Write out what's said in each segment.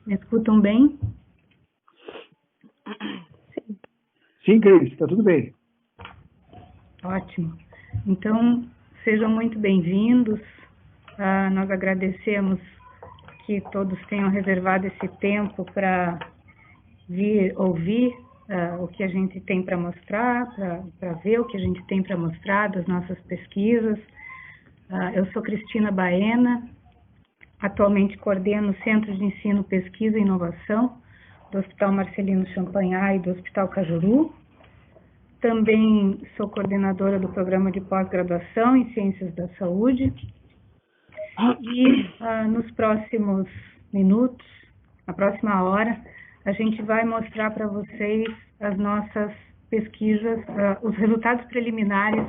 Me escutam bem? Sim, Cris, está tudo bem. Ótimo. Então, sejam muito bem-vindos. Nós agradecemos que todos tenham reservado esse tempo para vir ouvir o que a gente tem para mostrar, para ver o que a gente tem para mostrar das nossas pesquisas. Eu sou Cristina Baena, atualmente coordeno o Centro de Ensino, Pesquisa e Inovação do Hospital Marcelino Champagnat e do Hospital Cajuru. Também sou coordenadora do Programa de Pós-Graduação em Ciências da Saúde. E nos próximos minutos, na próxima hora, a gente vai mostrar para vocês as nossas pesquisas, os resultados preliminares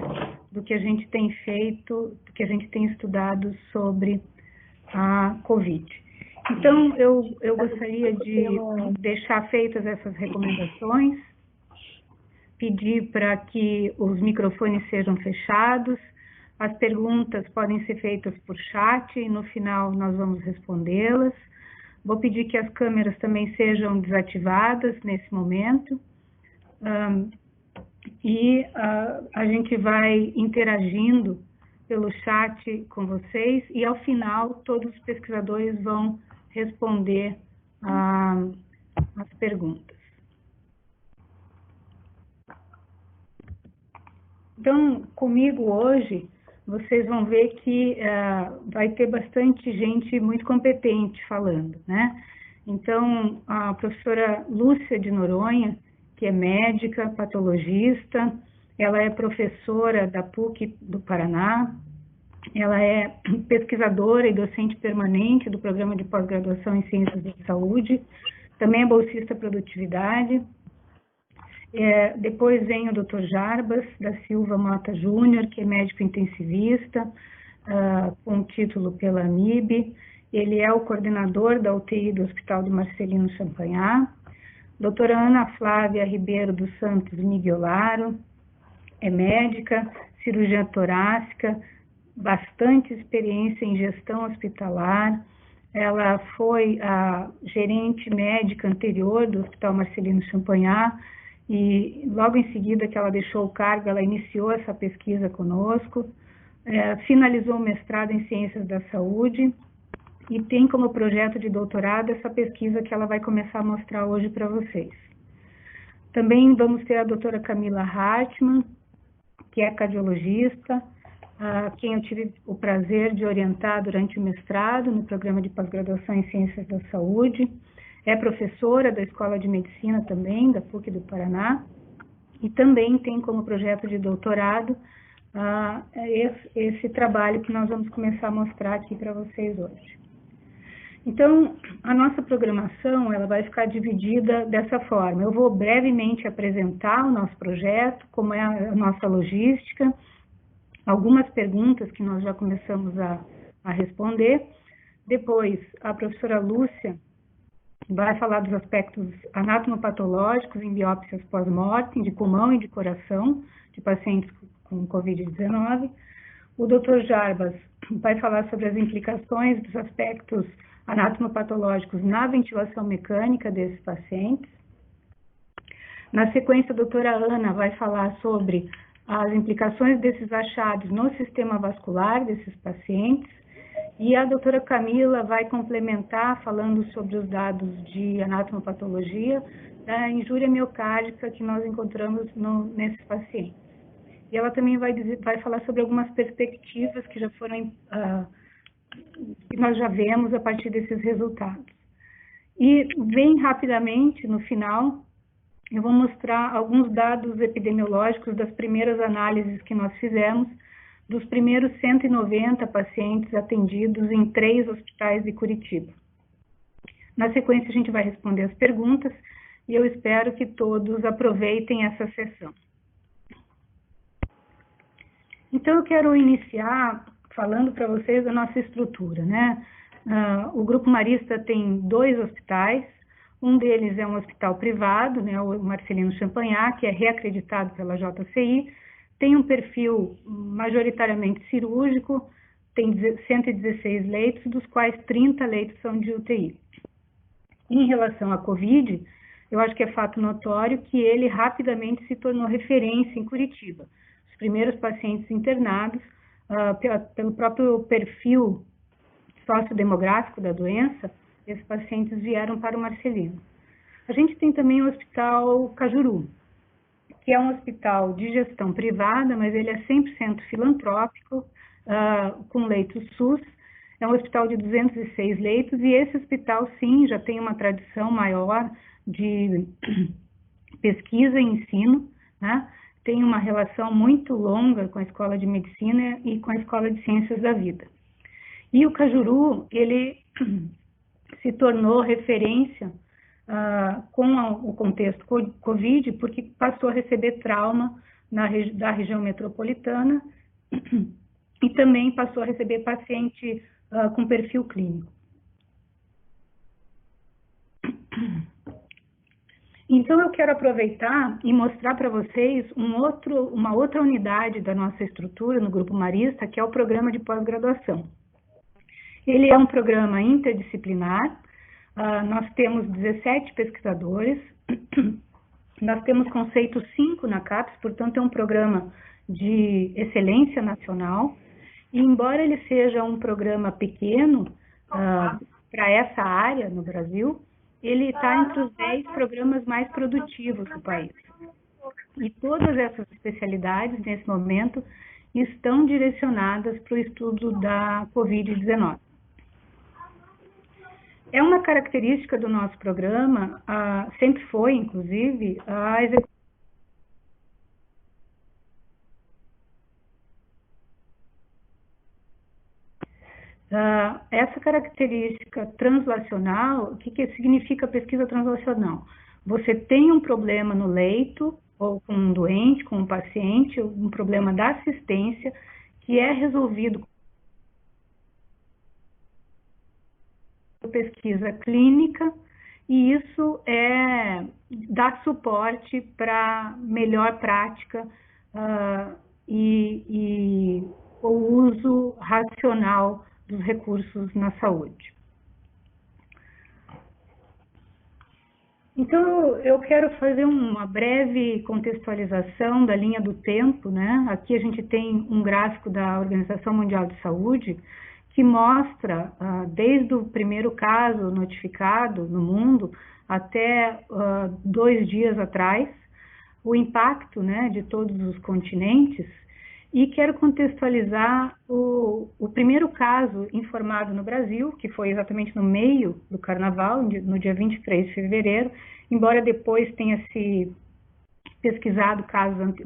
do que a gente tem feito, do que a gente tem estudado sobre a COVID. Então, eu gostaria de deixar feitas essas recomendações, pedir para que os microfones sejam fechados, as perguntas podem ser feitas por chat e no final nós vamos respondê-las. Vou pedir que as câmeras também sejam desativadas nesse momento. A gente vai interagindo pelo chat com vocês e ao final todos os pesquisadores vão responder as perguntas. Então, comigo hoje, vocês vão ver que vai ter bastante gente muito competente falando, né? Então, a professora Lúcia de Noronha, que é médica, patologista, ela é professora da PUC do Paraná, ela é pesquisadora e docente permanente do Programa de Pós-Graduação em Ciências da Saúde, também é bolsista produtividade. Depois vem o Dr. Jarbas da Silva Mota Júnior, que é médico intensivista, com título pela AMIB. Ele é o coordenador da UTI do Hospital do Marcelino Champagnat. Doutora Ana Flávia Ribeiro dos Santos Miguelaro, é médica, cirurgiã torácica, bastante experiência em gestão hospitalar. Ela foi a gerente médica anterior do Hospital Marcelino Champagnat, e logo em seguida que ela deixou o cargo, ela iniciou essa pesquisa conosco, finalizou o mestrado em Ciências da Saúde e tem como projeto de doutorado essa pesquisa que ela vai começar a mostrar hoje para vocês. Também vamos ter a doutora Camila Hartmann, que é cardiologista, quem eu tive o prazer de orientar durante o mestrado no Programa de Pós-Graduação em Ciências da Saúde. É professora da Escola de Medicina também, da PUC do Paraná, e também tem como projeto de doutorado esse trabalho que nós vamos começar a mostrar aqui para vocês hoje. Então, a nossa programação ela vai ficar dividida dessa forma. Eu vou brevemente apresentar o nosso projeto, como é a nossa logística, algumas perguntas que nós já começamos a responder. Depois, a professora Lúcia vai falar dos aspectos anatomopatológicos em biópsias pós-mortem de pulmão e de coração de pacientes com COVID-19. O Dr. Jarbas vai falar sobre as implicações dos aspectos anatomopatológicos na ventilação mecânica desses pacientes. Na sequência, a doutora Ana vai falar sobre as implicações desses achados no sistema vascular desses pacientes. E a doutora Camila vai complementar falando sobre os dados de anatomopatologia da injúria miocárdica que nós encontramos nesses pacientes. E ela também vai falar sobre algumas perspectivas que já foram, que nós já vemos a partir desses resultados. E bem rapidamente, no final, eu vou mostrar alguns dados epidemiológicos das primeiras análises que nós fizemos dos primeiros 190 pacientes atendidos em 3 hospitais de Curitiba. Na sequência, a gente vai responder as perguntas e eu espero que todos aproveitem essa sessão. Então, eu quero iniciar falando para vocês da nossa estrutura, né? O Grupo Marista tem 2 hospitais, um deles é um hospital privado, né, o Marcelino Champagnat, que é reacreditado pela JCI, tem um perfil majoritariamente cirúrgico, tem 116 leitos, dos quais 30 leitos são de UTI. Em relação à Covid, eu acho que é fato notório que ele rapidamente se tornou referência em Curitiba. Os primeiros pacientes internados, pelo próprio perfil sociodemográfico da doença, esses pacientes vieram para o Marcelino. A gente tem também o Hospital Cajuru, que é um hospital de gestão privada, mas ele é 100% filantrópico, com leitos SUS. É um hospital de 206 leitos e esse hospital, sim, já tem uma tradição maior de pesquisa e ensino, né? Tem uma relação muito longa com a Escola de Medicina e com a Escola de Ciências da Vida. E o Cajuru, ele se tornou referência com o contexto Covid, porque passou a receber trauma da região metropolitana e também passou a receber paciente com perfil clínico. Então, eu quero aproveitar e mostrar para vocês uma outra unidade da nossa estrutura no Grupo Marista, que é o programa de pós-graduação. Ele é um programa interdisciplinar, nós temos 17 pesquisadores, nós temos conceito 5 na CAPES, portanto, é um programa de excelência nacional. E embora ele seja um programa pequeno para essa área no Brasil, ele está entre os 10 programas mais produtivos do país. E todas essas especialidades, nesse momento, estão direcionadas para o estudo da Covid-19. É uma característica do nosso programa, sempre foi, inclusive, a execução. Essa característica translacional, o que significa pesquisa translacional? Você tem um problema no leito, ou com um doente, com um paciente, um problema da assistência, que é resolvido com pesquisa clínica, e isso dá suporte para melhor prática e o uso racional dos recursos na saúde. Então, eu quero fazer uma breve contextualização da linha do tempo, né? Aqui a gente tem um gráfico da Organização Mundial de Saúde que mostra, desde o primeiro caso notificado no mundo até 2 dias atrás, o impacto, né, de todos os continentes. E quero contextualizar o primeiro caso informado no Brasil, que foi exatamente no meio do Carnaval, no dia 23 de fevereiro, embora depois tenha se pesquisado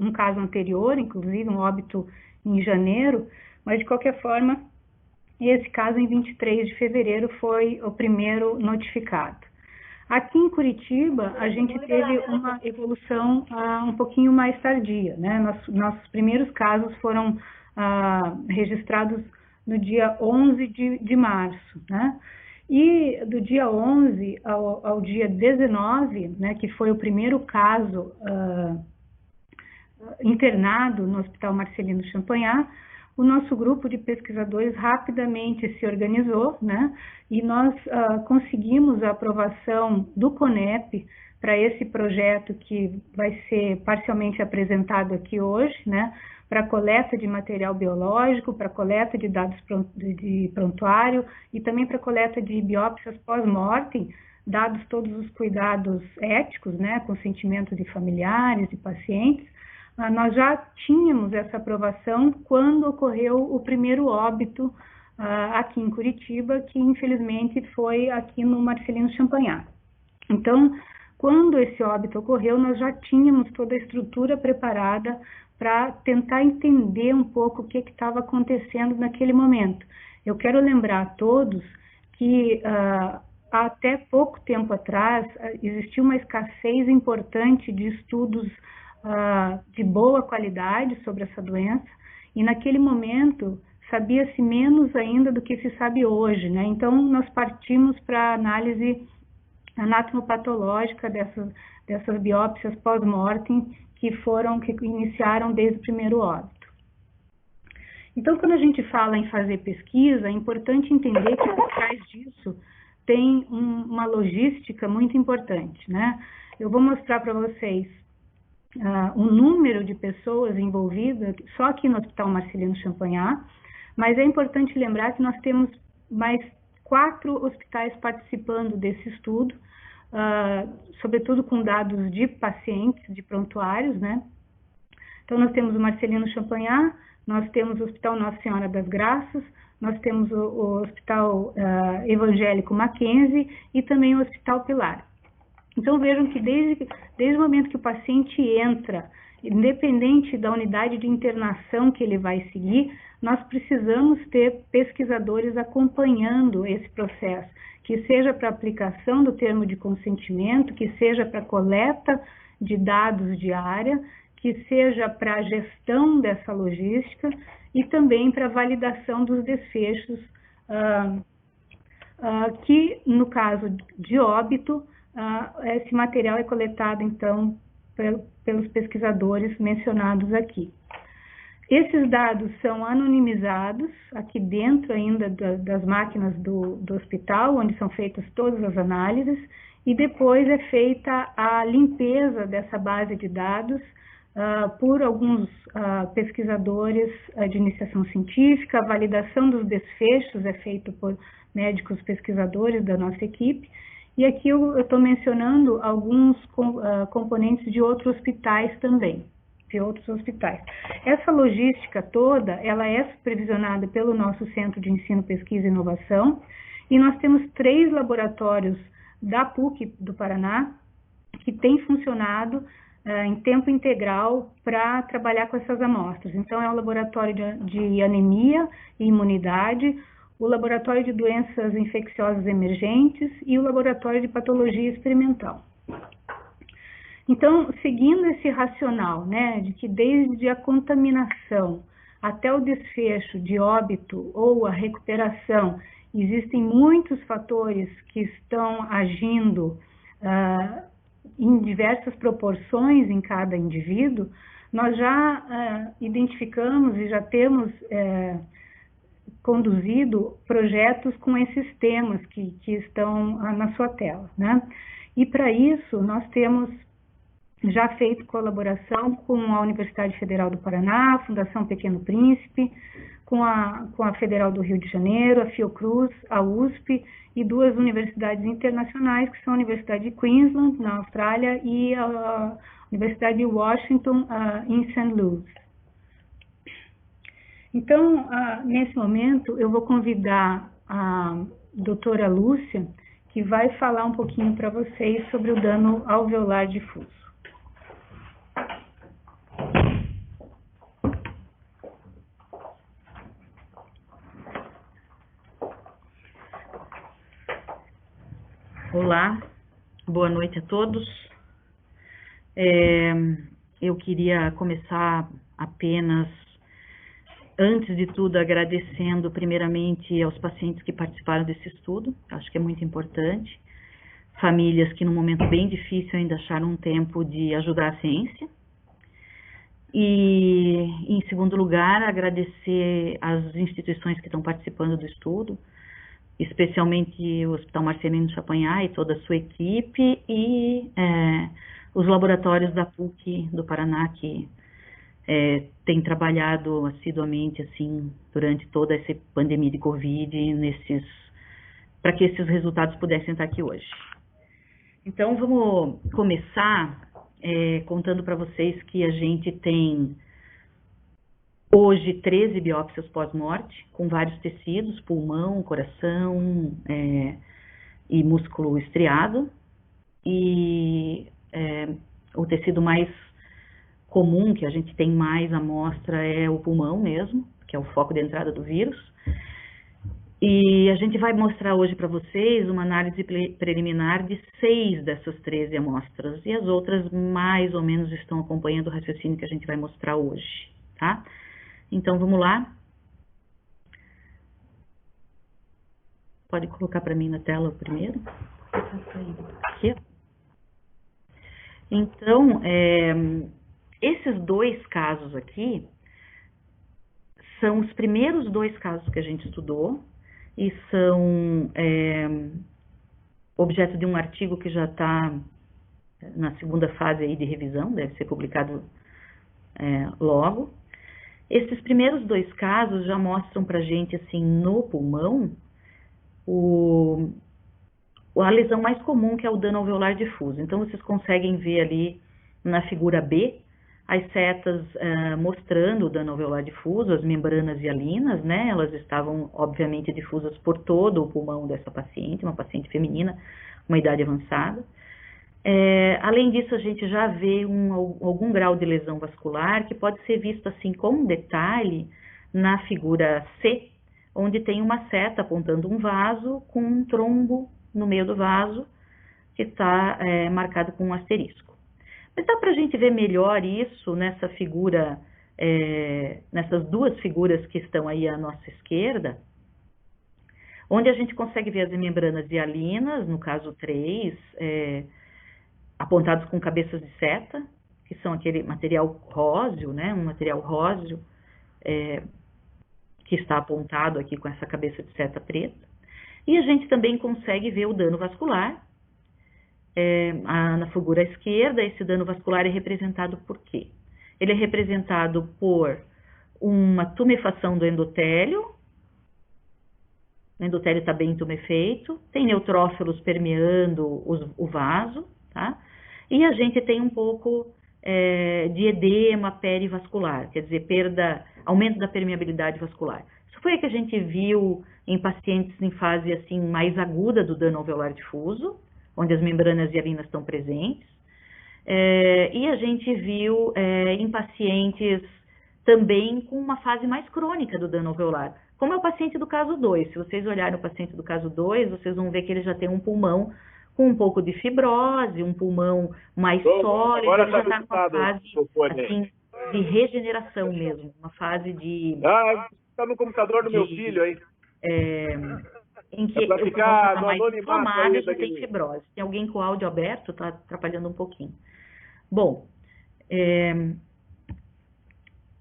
um caso anterior, inclusive um óbito em janeiro, mas de qualquer forma, esse caso em 23 de fevereiro foi o primeiro notificado. Aqui em Curitiba, a gente teve uma evolução um pouquinho mais tardia, né? Nossos primeiros casos foram registrados no dia 11 de março, né? E do dia 11 ao dia 19, né, que foi o primeiro caso internado no Hospital Marcelino Champagnat, o nosso grupo de pesquisadores rapidamente se organizou, né, e nós conseguimos a aprovação do CONEP para esse projeto que vai ser parcialmente apresentado aqui hoje, né, para coleta de material biológico, para coleta de dados de prontuário e também para coleta de biópsias pós-mortem, dados todos os cuidados éticos, né, consentimento de familiares e pacientes. Nós já tínhamos essa aprovação quando ocorreu o primeiro óbito aqui em Curitiba, que infelizmente foi aqui no Marcelino Champagnat. Então, quando esse óbito ocorreu, nós já tínhamos toda a estrutura preparada para tentar entender um pouco o que estava acontecendo naquele momento. Eu quero lembrar a todos que até pouco tempo atrás existia uma escassez importante de estudos de boa qualidade sobre essa doença, e naquele momento sabia-se menos ainda do que se sabe hoje, né? Então nós partimos para a análise anatomopatológica dessas biópsias pós-mortem que iniciaram desde o primeiro óbito. Então, quando a gente fala em fazer pesquisa, é importante entender que por trás disso tem uma logística muito importante, né? Eu vou mostrar para vocês o número de pessoas envolvidas só aqui no Hospital Marcelino Champagnat, mas é importante lembrar que nós temos mais 4 hospitais participando desse estudo, sobretudo com dados de pacientes, de prontuários, né? Então, nós temos o Marcelino Champagnat, nós temos o Hospital Nossa Senhora das Graças, nós temos o Hospital Evangélico Mackenzie e também o Hospital Pilar. Então, vejam que desde o momento que o paciente entra, independente da unidade de internação que ele vai seguir, nós precisamos ter pesquisadores acompanhando esse processo, que seja para aplicação do termo de consentimento, que seja para coleta de dados diária, que seja para a gestão dessa logística e também para a validação dos desfechos, que no caso de óbito, esse material é coletado, então, pelos pesquisadores mencionados aqui. Esses dados são anonimizados aqui dentro ainda das máquinas do hospital, onde são feitas todas as análises, e depois é feita a limpeza dessa base de dados por alguns pesquisadores de iniciação científica. A validação dos desfechos é feita por médicos pesquisadores da nossa equipe. E aqui eu estou mencionando alguns componentes de outros hospitais também, Essa logística toda, ela é supervisionada pelo nosso Centro de Ensino, Pesquisa e Inovação, e nós temos 3 laboratórios da PUC do Paraná que têm funcionado em tempo integral para trabalhar com essas amostras. Então, é o laboratório de anemia e imunidade, o laboratório de doenças infecciosas emergentes e o laboratório de patologia experimental. Então, seguindo esse racional, né, de que desde a contaminação até o desfecho de óbito ou a recuperação, existem muitos fatores que estão agindo em diversas proporções em cada indivíduo, nós já identificamos e já temos conduzido projetos com esses temas que estão na sua tela, né? E para isso nós temos já feito colaboração com a Universidade Federal do Paraná, a Fundação Pequeno Príncipe, com a Federal do Rio de Janeiro, a Fiocruz, a USP e 2 universidades internacionais, que são a Universidade de Queensland, na Austrália, e a Universidade de Washington, em St. Louis. Então, nesse momento, eu vou convidar a doutora Lúcia, que vai falar um pouquinho para vocês sobre o dano alveolar difuso. Olá, boa noite a todos. Eu queria começar apenas, antes de tudo, agradecendo primeiramente aos pacientes que participaram desse estudo, acho que é muito importante. Famílias que num momento bem difícil ainda acharam um tempo de ajudar a ciência. E, em segundo lugar, agradecer às instituições que estão participando do estudo, especialmente o Hospital Marcelino Champagnat e toda a sua equipe, e os laboratórios da PUC do Paraná, que têm trabalhado assiduamente assim, durante toda essa pandemia de Covid, para que esses resultados pudessem estar aqui hoje. Então, vamos começar contando para vocês que a gente tem hoje 13 biópsias pós-morte, com vários tecidos, pulmão, coração e músculo estriado. E o tecido mais comum, que a gente tem mais amostra, é o pulmão mesmo, que é o foco de entrada do vírus. E a gente vai mostrar hoje para vocês uma análise preliminar de 6 dessas 13 amostras. E as outras mais ou menos estão acompanhando o raciocínio que a gente vai mostrar hoje, tá? Então, vamos lá. Pode colocar para mim na tela o primeiro. Aqui. Então, esses 2 casos aqui são os primeiros 2 casos que a gente estudou e são objeto de um artigo que já está na segunda fase aí de revisão, deve ser publicado logo. Esses primeiros 2 casos já mostram para a gente, assim, no pulmão, a lesão mais comum, que é o dano alveolar difuso. Então, vocês conseguem ver ali na figura B, as setas mostrando o dano alveolar difuso, as membranas hialinas, né? Elas estavam, obviamente, difusas por todo o pulmão dessa paciente, uma paciente feminina, uma idade avançada. Além disso, a gente já vê algum grau de lesão vascular, que pode ser visto, assim, com detalhe na figura C, onde tem uma seta apontando um vaso com um trombo no meio do vaso, que está marcado com um asterisco. Mas dá para a gente ver melhor isso nessa figura, nessas 2 figuras que estão aí à nossa esquerda, onde a gente consegue ver as membranas hialinas, no caso 3, apontados com cabeças de seta, que são aquele material róseo, né, um material róseo que está apontado aqui com essa cabeça de seta preta. E a gente também consegue ver o dano vascular. Na figura esquerda, esse dano vascular é representado por quê? Ele é representado por uma tumefação do endotélio. O endotélio está bem tumefeito, tem neutrófilos permeando o vaso, tá? E a gente tem um pouco de edema perivascular, quer dizer, aumento da permeabilidade vascular. Isso foi o que a gente viu em pacientes em fase assim, mais aguda do dano alveolar difuso, onde as membranas hialinas estão presentes. E a gente viu em pacientes também com uma fase mais crônica do dano alveolar, como é o paciente do caso 2. Se vocês olharem o paciente do caso 2, vocês vão ver que ele já tem um pulmão com um pouco de fibrose, um pulmão mais sólido, ele já está numa fase assim, de regeneração mesmo, uma fase de... Está no computador do meu filho aí. Em que o pulmão está mais inflamado e já tem fibrose. Tem alguém com o áudio aberto? Está atrapalhando um pouquinho. Bom,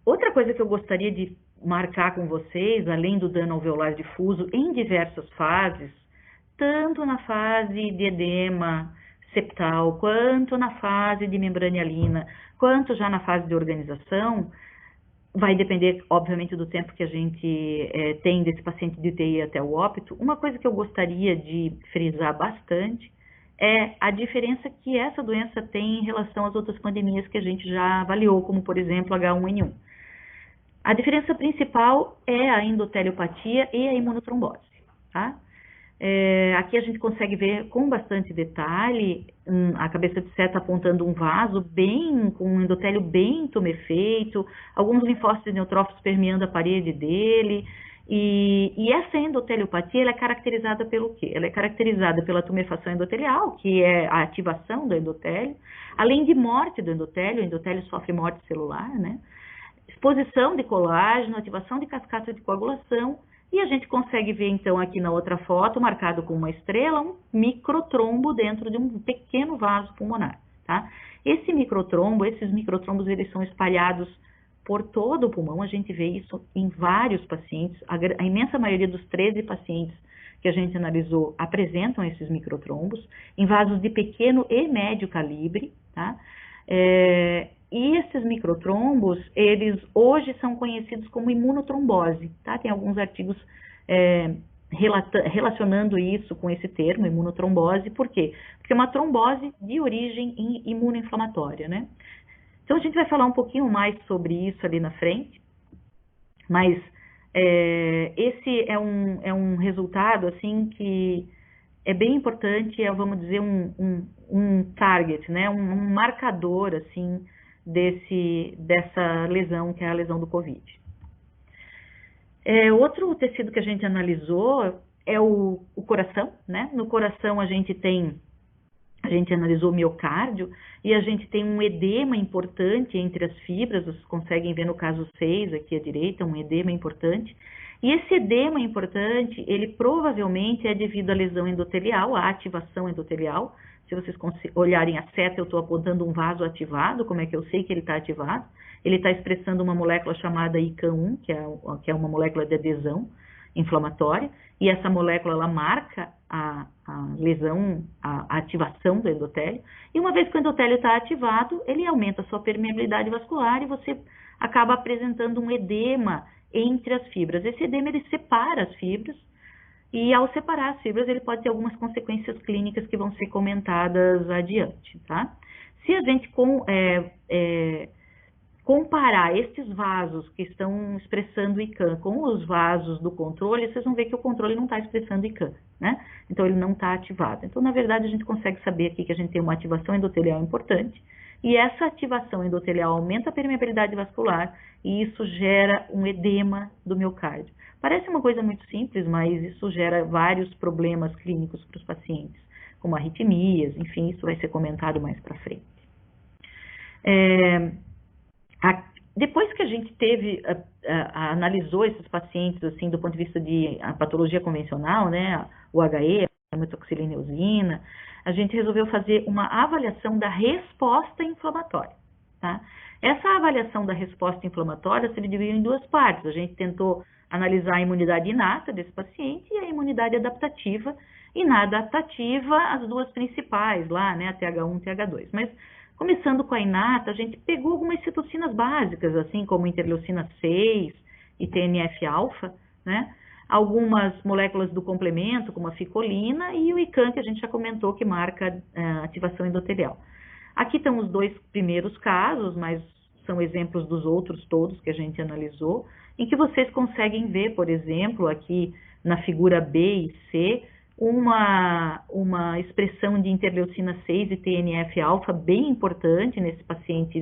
outra coisa que eu gostaria de marcar com vocês, além do dano alveolar difuso, em diversas fases, tanto na fase de edema septal, quanto na fase de membrana hialina, quanto já na fase de organização, vai depender, obviamente, do tempo que a gente tem desse paciente de UTI até o óbito. Uma coisa que eu gostaria de frisar bastante é a diferença que essa doença tem em relação às outras pandemias que a gente já avaliou, como, por exemplo, H1N1. A diferença principal é a endoteliopatia e a imunotrombose, tá? Aqui a gente consegue ver com bastante detalhe a cabeça de seta apontando um vaso com um endotélio bem tumefeito, alguns linfócitos e neutrófilos permeando a parede dele, e essa endoteliopatia ela é caracterizada pelo quê? Ela é caracterizada pela tumefação endotelial, que é a ativação do endotélio, além de morte do endotélio, o endotélio sofre morte celular, né? Exposição de colágeno, ativação de cascata de coagulação. E a gente consegue ver, então, aqui na outra foto, marcado com uma estrela, um microtrombo dentro de um pequeno vaso pulmonar, tá? Esses microtrombos, eles são espalhados por todo o pulmão, a gente vê isso em vários pacientes, a imensa maioria dos 13 pacientes que a gente analisou apresentam esses microtrombos, em vasos de pequeno e médio calibre, tá? E esses microtrombos, eles hoje são conhecidos como imunotrombose, tá? Tem alguns artigos relacionando isso com esse termo, imunotrombose. Por quê? Porque é uma trombose de origem imunoinflamatória, né? Então, a gente vai falar um pouquinho mais sobre isso ali na frente, mas esse é um resultado, assim, que é bem importante, vamos dizer, um target, né? Um marcador, assim, dessa lesão, que é a lesão do COVID. Outro tecido que a gente analisou é o coração, né? No coração a gente analisou o miocárdio e a gente tem um edema importante entre as fibras, vocês conseguem ver no caso 6 aqui à direita, um edema importante. E esse edema importante, ele provavelmente é devido à lesão endotelial, à ativação endotelial. Se vocês olharem a seta, eu estou apontando um vaso ativado. Como é que eu sei que ele está ativado? Ele está expressando uma molécula chamada ICAM1, que é uma molécula de adesão inflamatória, e essa molécula ela marca a lesão, a ativação do endotélio, e uma vez que o endotélio está ativado, ele aumenta a sua permeabilidade vascular e você acaba apresentando um edema entre as fibras. Esse edema, ele separa as fibras, e ao separar as fibras, ele pode ter algumas consequências clínicas que vão ser comentadas adiante, tá? Se a gente comparar estes vasos que estão expressando ICAM com os vasos do controle, vocês vão ver que o controle não está expressando ICAM, né? Então, ele não está ativado. Então, na verdade, a gente consegue saber aqui que a gente tem uma ativação endotelial importante, e essa ativação endotelial aumenta a permeabilidade vascular, e isso gera um edema do miocárdio. Parece uma coisa muito simples, mas isso gera vários problemas clínicos para os pacientes, como arritmias, enfim, isso vai ser comentado mais para frente. Depois que a gente analisou esses pacientes, assim, do ponto de vista de a patologia convencional, né, o HE, a metoxilineosina, a gente resolveu fazer uma avaliação da resposta inflamatória, tá? Essa avaliação da resposta inflamatória se dividiu em duas partes. A gente tentou analisar a imunidade inata desse paciente e a imunidade adaptativa. E na adaptativa, as duas principais lá, né, a TH1 e a TH2. Mas, começando com a inata, a gente pegou algumas citocinas básicas, assim como interleucina 6 e TNF-alfa, né? Algumas moléculas do complemento, como a ficolina, e o ICAM, que a gente já comentou, que marca a ativação endotelial. Aqui estão os dois primeiros casos, mas são exemplos dos outros todos que a gente analisou, em que vocês conseguem ver, por exemplo, aqui na figura B e C, uma expressão de interleucina 6 e TNF-alfa bem importante nesse paciente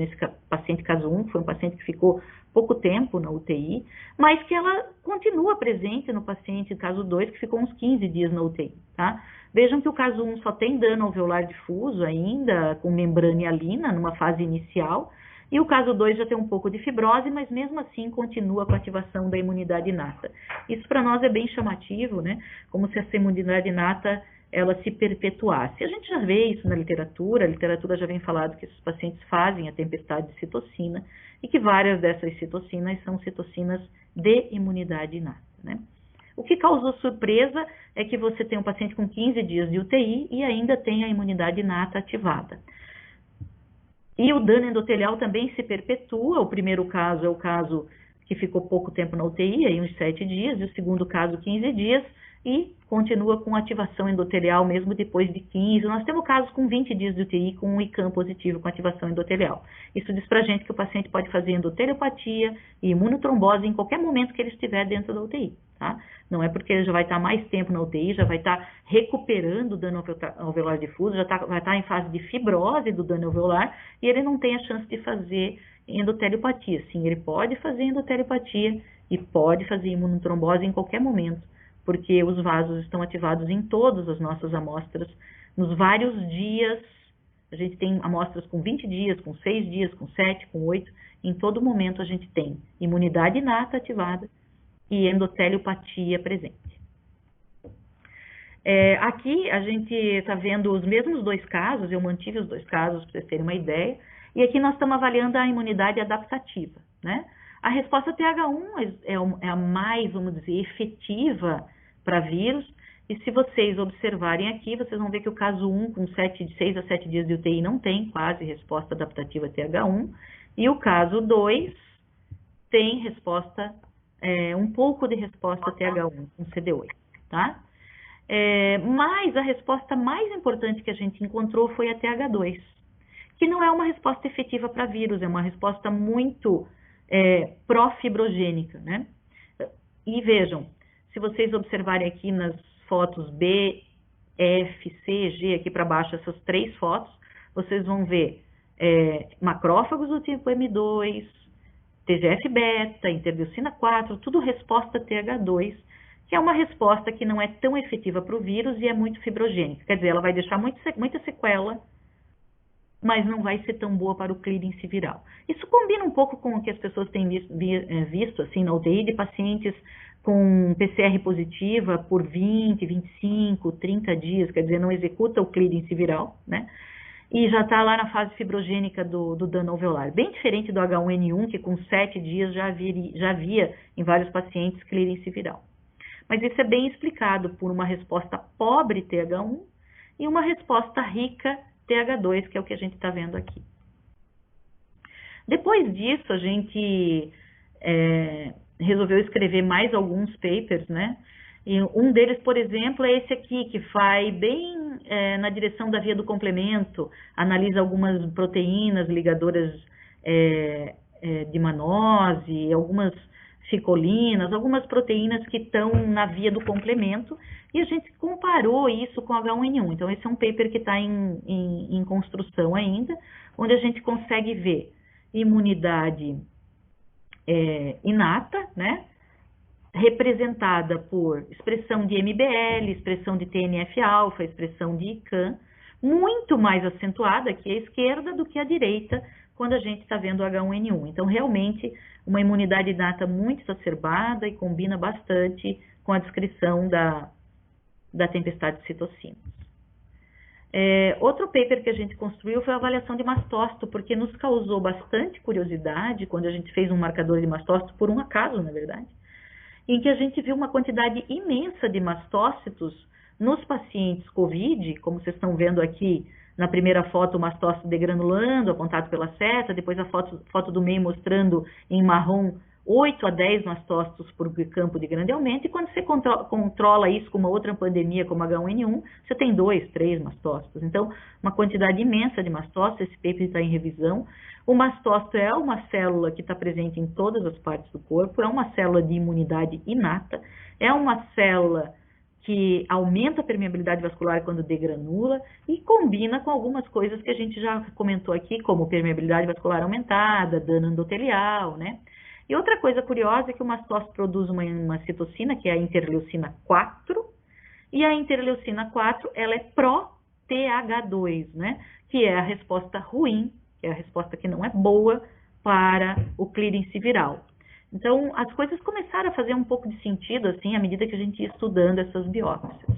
caso 1, foi um paciente que ficou pouco tempo na UTI, mas que ela continua presente no paciente caso 2, que ficou uns 15 dias na UTI, tá? Vejam que o caso 1 só tem dano alveolar difuso ainda, com membrana hialina, numa fase inicial, e o caso 2 já tem um pouco de fibrose, mas mesmo assim continua com a ativação da imunidade inata. Isso para nós é bem chamativo, né? Como se essa imunidade inata ela se perpetuasse. A gente já vê isso na literatura, a literatura já vem falado que esses pacientes fazem a tempestade de citocina e que várias dessas citocinas são citocinas de imunidade inata, né? O que causou surpresa é que você tem um paciente com 15 dias de UTI e ainda tem a imunidade inata ativada. E o dano endotelial também se perpetua. O primeiro caso é o caso que ficou pouco tempo na UTI, aí uns 7 dias, e o segundo caso 15 dias, e continua com ativação endotelial mesmo depois de 15. Nós temos casos com 20 dias de UTI com um ICAM positivo com ativação endotelial. Isso diz pra gente que o paciente pode fazer endoteliopatia e imunotrombose em qualquer momento que ele estiver dentro da UTI, tá? Não é porque ele já vai estar mais tempo na UTI, já vai estar recuperando o dano alveolar difuso, vai estar em fase de fibrose do dano alveolar e ele não tem a chance de fazer endoteliopatia. Sim, ele pode fazer endoteliopatia e pode fazer imunotrombose em qualquer momento, porque os vasos estão ativados em todas as nossas amostras, nos vários dias. A gente tem amostras com 20 dias, com 6 dias, com 7, com 8. Em todo momento a gente tem imunidade inata ativada e endoteliopatia presente. Aqui a gente está vendo os mesmos dois casos, eu mantive os dois casos para vocês terem uma ideia, e aqui nós estamos avaliando a imunidade adaptativa, né? A resposta TH1 é a mais, vamos dizer, efetiva para vírus, e se vocês observarem aqui, vocês vão ver que o caso 1, com 6 a 7 dias de UTI, não tem quase resposta adaptativa TH1, e o caso 2 tem resposta, um pouco de resposta TH1, com CD8, tá? Mas a resposta mais importante que a gente encontrou foi a TH2, que não é uma resposta efetiva para vírus, é uma resposta muito profibrogênica, né? E vejam, se vocês observarem aqui nas fotos B, F, C, G, aqui para baixo, essas 3 fotos, vocês vão ver macrófagos do tipo M2, TGF-beta, interleucina 4, tudo resposta TH2, que é uma resposta que não é tão efetiva para o vírus e é muito fibrogênica. Quer dizer, ela vai deixar muita sequela, mas não vai ser tão boa para o clearance viral. Isso combina um pouco com o que as pessoas têm visto assim, na UTI de pacientes com PCR positiva por 20, 25, 30 dias, quer dizer, não executa o clearance viral, né? E já está lá na fase fibrogênica do dano alveolar. Bem diferente do H1N1, que com 7 dias já havia em vários pacientes clearance viral. Mas isso é bem explicado por uma resposta pobre TH1 e uma resposta rica TH2, que é o que a gente está vendo aqui. Depois disso, a gente resolveu escrever mais alguns papers, né? E um deles, por exemplo, é esse aqui, que vai bem na direção da via do complemento, analisa algumas proteínas ligadoras de manose, algumas ficolinas, algumas proteínas que estão na via do complemento, e a gente comparou isso com H1N1. Então, esse é um paper que está em construção ainda, onde a gente consegue ver imunidade inata, né? Representada por expressão de MBL, expressão de TNF-alfa, expressão de ICAM, muito mais acentuada aqui à esquerda do que à direita, quando a gente está vendo o H1N1. Então, realmente, uma imunidade inata muito exacerbada e combina bastante com a descrição da tempestade de citocinas. Outro paper que a gente construiu foi a avaliação de mastócito, porque nos causou bastante curiosidade quando a gente fez um marcador de mastócito, por um acaso, na verdade, em que a gente viu uma quantidade imensa de mastócitos nos pacientes COVID, como vocês estão vendo aqui na primeira foto, o mastócito degranulando, apontado pela seta, depois a foto do meio mostrando em marrom 8 a 10 mastócitos por campo de grande aumento, e quando você controla isso com uma outra pandemia como H1N1, você tem 2, 3 mastócitos. Então, uma quantidade imensa de mastócitos, esse paper está em revisão. O mastócito é uma célula que está presente em todas as partes do corpo, é uma célula de imunidade inata, é uma célula que aumenta a permeabilidade vascular quando degranula e combina com algumas coisas que a gente já comentou aqui, como permeabilidade vascular aumentada, dano endotelial, né? E outra coisa curiosa é que o mastócito produz uma citocina, que é a interleucina 4, e a interleucina 4, ela é pró-TH2, né? Que é a resposta ruim, que é a resposta que não é boa para o clearance viral. Então, as coisas começaram a fazer um pouco de sentido, assim, à medida que a gente ia estudando essas biópsias.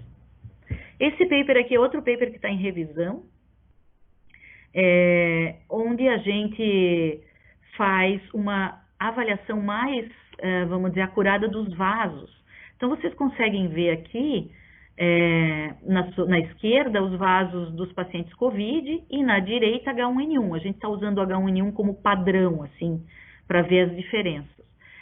Esse paper aqui é outro paper que está em revisão, onde a gente faz uma avaliação mais, vamos dizer, acurada dos vasos. Então, vocês conseguem ver aqui, na esquerda, os vasos dos pacientes COVID e na direita H1N1. A gente está usando o H1N1 como padrão, assim, para ver as diferenças.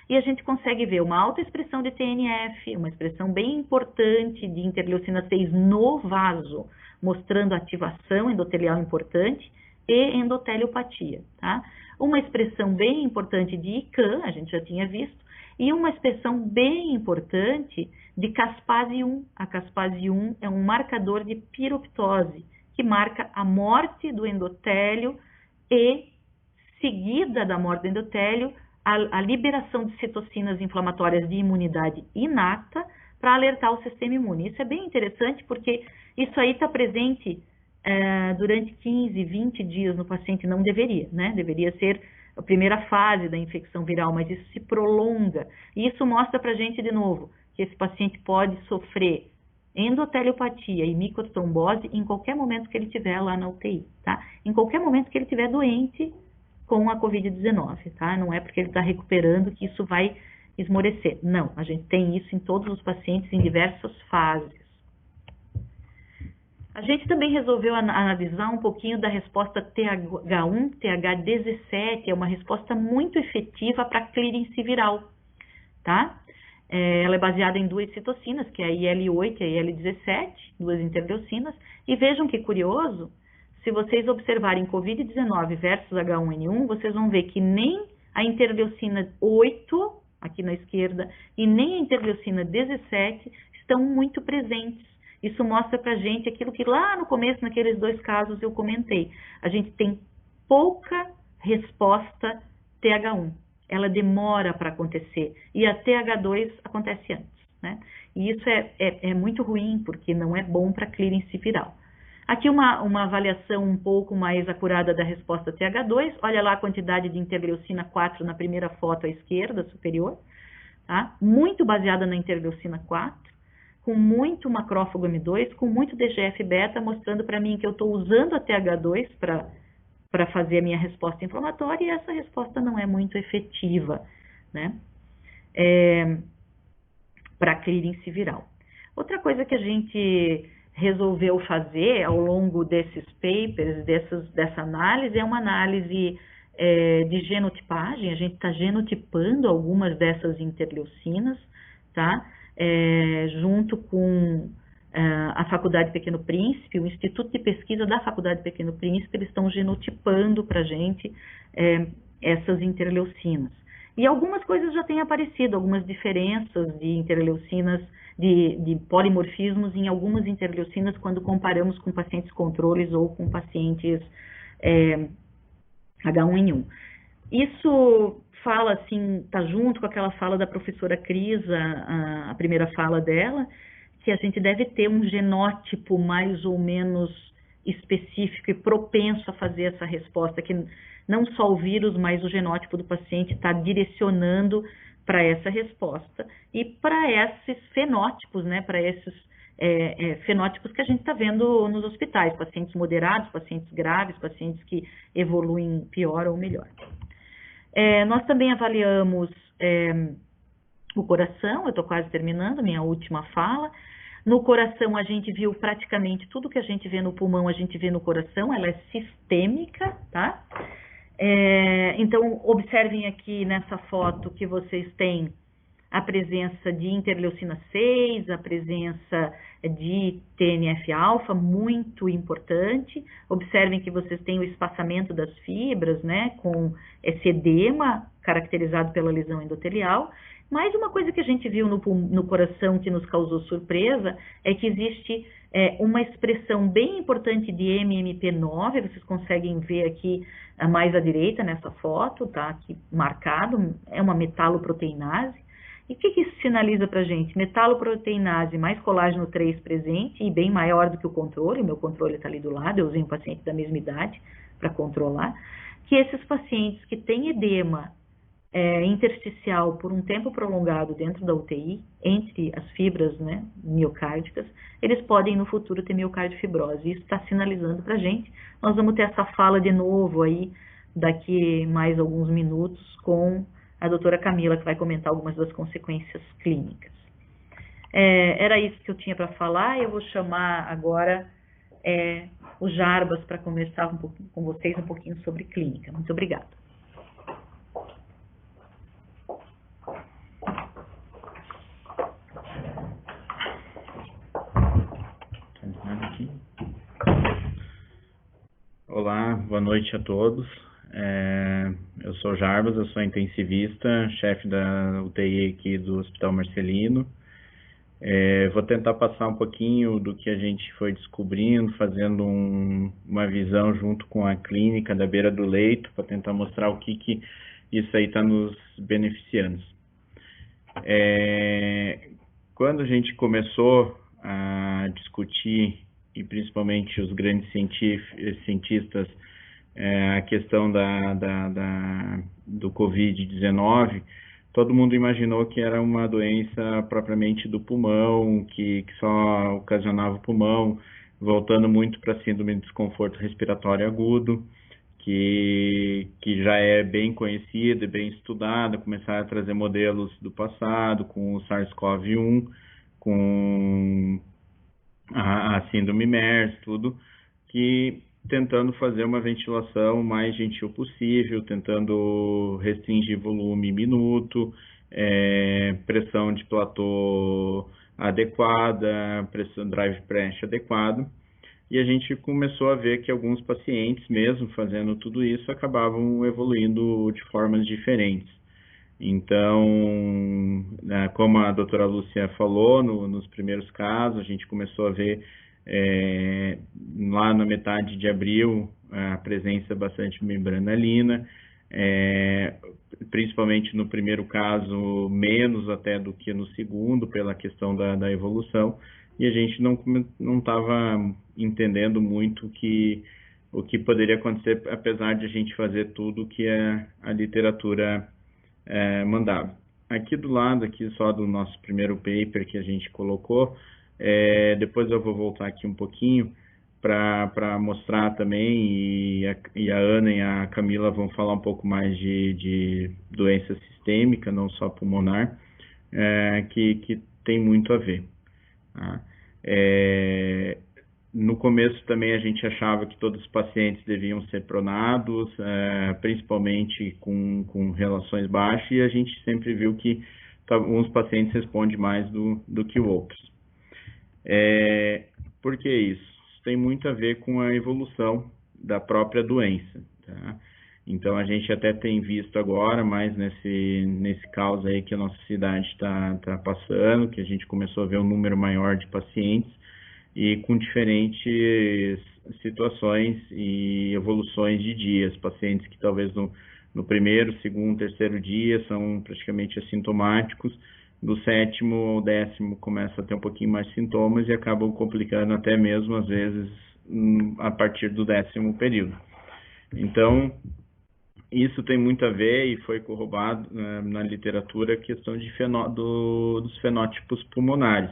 E a gente consegue ver uma alta expressão de TNF, uma expressão bem importante de interleucina 6 no vaso, mostrando ativação endotelial importante e endoteliopatia, tá? Uma expressão bem importante de ICAM, a gente já tinha visto, e uma expressão bem importante de caspase-1. A caspase-1 é um marcador de piroptose, que marca a morte do endotélio e, seguida da morte do endotélio, a liberação de citocinas inflamatórias de imunidade inata para alertar o sistema imune. Isso é bem interessante porque isso aí está presente durante 15, 20 dias no paciente, não deveria, né? Deveria ser a primeira fase da infecção viral, mas isso se prolonga. E isso mostra para a gente, de novo, que esse paciente pode sofrer endoteliopatia e microtrombose em qualquer momento que ele estiver lá na UTI, tá? Em qualquer momento que ele estiver doente com a Covid-19, tá? Não é porque ele está recuperando que isso vai esmorecer. Não, a gente tem isso em todos os pacientes em diversas fases. A gente também resolveu analisar um pouquinho da resposta TH1, TH17, é uma resposta muito efetiva para clearance viral, tá? Ela é baseada em duas citocinas, que é a IL-8 e a IL-17, duas interleucinas, e vejam que curioso, se vocês observarem Covid-19 versus H1N1, vocês vão ver que nem a interleucina 8, aqui na esquerda, e nem a interleucina 17 estão muito presentes. Isso mostra pra gente aquilo que lá no começo, naqueles dois casos, eu comentei. A gente tem pouca resposta TH1. Ela demora para acontecer. E a TH2 acontece antes, né? E isso é muito ruim, porque não é bom para clearance viral. Aqui uma avaliação um pouco mais acurada da resposta TH2. Olha lá a quantidade de interleucina 4 na primeira foto à esquerda, superior. Tá? Muito baseada na interleucina 4, com muito macrófago M2, com muito DGF-beta, mostrando para mim que eu estou usando a TH2 para fazer a minha resposta inflamatória, e essa resposta não é muito efetiva, né? para clearance viral. Outra coisa que a gente resolveu fazer ao longo desses papers, dessa análise, é uma análise de genotipagem. A gente está genotipando algumas dessas interleucinas, tá? Junto com a Faculdade Pequeno Príncipe, o Instituto de Pesquisa da Faculdade Pequeno Príncipe, eles estão genotipando para a gente essas interleucinas. E algumas coisas já têm aparecido, algumas diferenças de interleucinas, de polimorfismos em algumas interleucinas quando comparamos com pacientes controles ou com pacientes H1N1. Isso fala assim, está junto com aquela fala da professora Cris, a primeira fala dela, que a gente deve ter um genótipo mais ou menos específico e propenso a fazer essa resposta, que não só o vírus, mas o genótipo do paciente está direcionando para essa resposta e para esses fenótipos, né, para esses fenótipos que a gente está vendo nos hospitais, pacientes moderados, pacientes graves, pacientes que evoluem pior ou melhor. Nós também avaliamos o coração, eu estou quase terminando, minha última fala. No coração, a gente viu praticamente tudo que a gente vê no pulmão, a gente vê no coração, ela é sistêmica, tá? Então, observem aqui nessa foto que vocês têm a presença de interleucina 6, a presença de TNF-alfa, muito importante. Observem que vocês têm o espaçamento das fibras, né, com esse edema caracterizado pela lesão endotelial. Mas uma coisa que a gente viu no coração que nos causou surpresa é que existe uma expressão bem importante de MMP9, vocês conseguem ver aqui mais à direita nessa foto, tá aqui marcado, é uma metaloproteinase. E o que isso sinaliza para a gente? Metaloproteinase mais colágeno 3 presente e bem maior do que o controle, o meu controle está ali do lado, eu usei um paciente da mesma idade para controlar, que esses pacientes que têm edema intersticial por um tempo prolongado dentro da UTI, entre as fibras, né, miocárdicas, eles podem no futuro ter miocardiofibrose. Isso está sinalizando para a gente. Nós vamos ter essa fala de novo aí, daqui mais alguns minutos, com a doutora Camila, que vai comentar algumas das consequências clínicas. Era isso que eu tinha para falar. Eu vou chamar agora o Jarbas para conversar com vocês um pouquinho sobre clínica. Muito obrigada. Olá, boa noite a todos. Eu sou o Jarbas, eu sou intensivista, chefe da UTI aqui do Hospital Marcelino. Vou tentar passar um pouquinho do que a gente foi descobrindo, fazendo uma visão junto com a clínica da beira do leito, para tentar mostrar o que isso aí está nos beneficiando. Quando a gente começou a discutir, e principalmente os grandes cientistas, a questão do Covid-19, todo mundo imaginou que era uma doença propriamente do pulmão, que só ocasionava o pulmão, voltando muito para a síndrome de desconforto respiratório agudo, que já é bem conhecida e bem estudada, começaram a trazer modelos do passado, com o SARS-CoV-1, com a síndrome MERS, tudo, que tentando fazer uma ventilação mais gentil possível, tentando restringir volume minuto, pressão de platô adequada, pressão drive pressure adequado, e a gente começou a ver que alguns pacientes, mesmo fazendo tudo isso, acabavam evoluindo de formas diferentes. Então, como a doutora Lúcia falou, nos primeiros casos, a gente começou a ver lá na metade de abril a presença bastante membranalina, principalmente no primeiro caso, menos até do que no segundo, pela questão da evolução, e a gente não estava entendendo muito o que poderia acontecer, apesar de a gente fazer tudo que a literatura mandava. Aqui do lado, aqui só do nosso primeiro paper que a gente colocou, depois eu vou voltar aqui um pouquinho para mostrar também, e a Ana e a Camila vão falar um pouco mais de doença sistêmica, não só pulmonar, que tem muito a ver. Tá? No começo também a gente achava que todos os pacientes deviam ser pronados, principalmente com relações baixas, e a gente sempre viu que alguns pacientes respondem mais do que outros. Por que isso? Isso tem muito a ver com a evolução da própria doença. Tá? Então, a gente até tem visto agora, mais nesse caos aí que a nossa cidade está passando, que a gente começou a ver um número maior de pacientes e com diferentes situações e evoluções de dias. Pacientes que talvez no primeiro, segundo, terceiro dia são praticamente assintomáticos, do 7º ao 10º começa a ter um pouquinho mais sintomas e acabam complicando até mesmo, às vezes, a partir do 10º período. Então, isso tem muito a ver e foi corroborado na literatura a questão dos fenótipos pulmonares.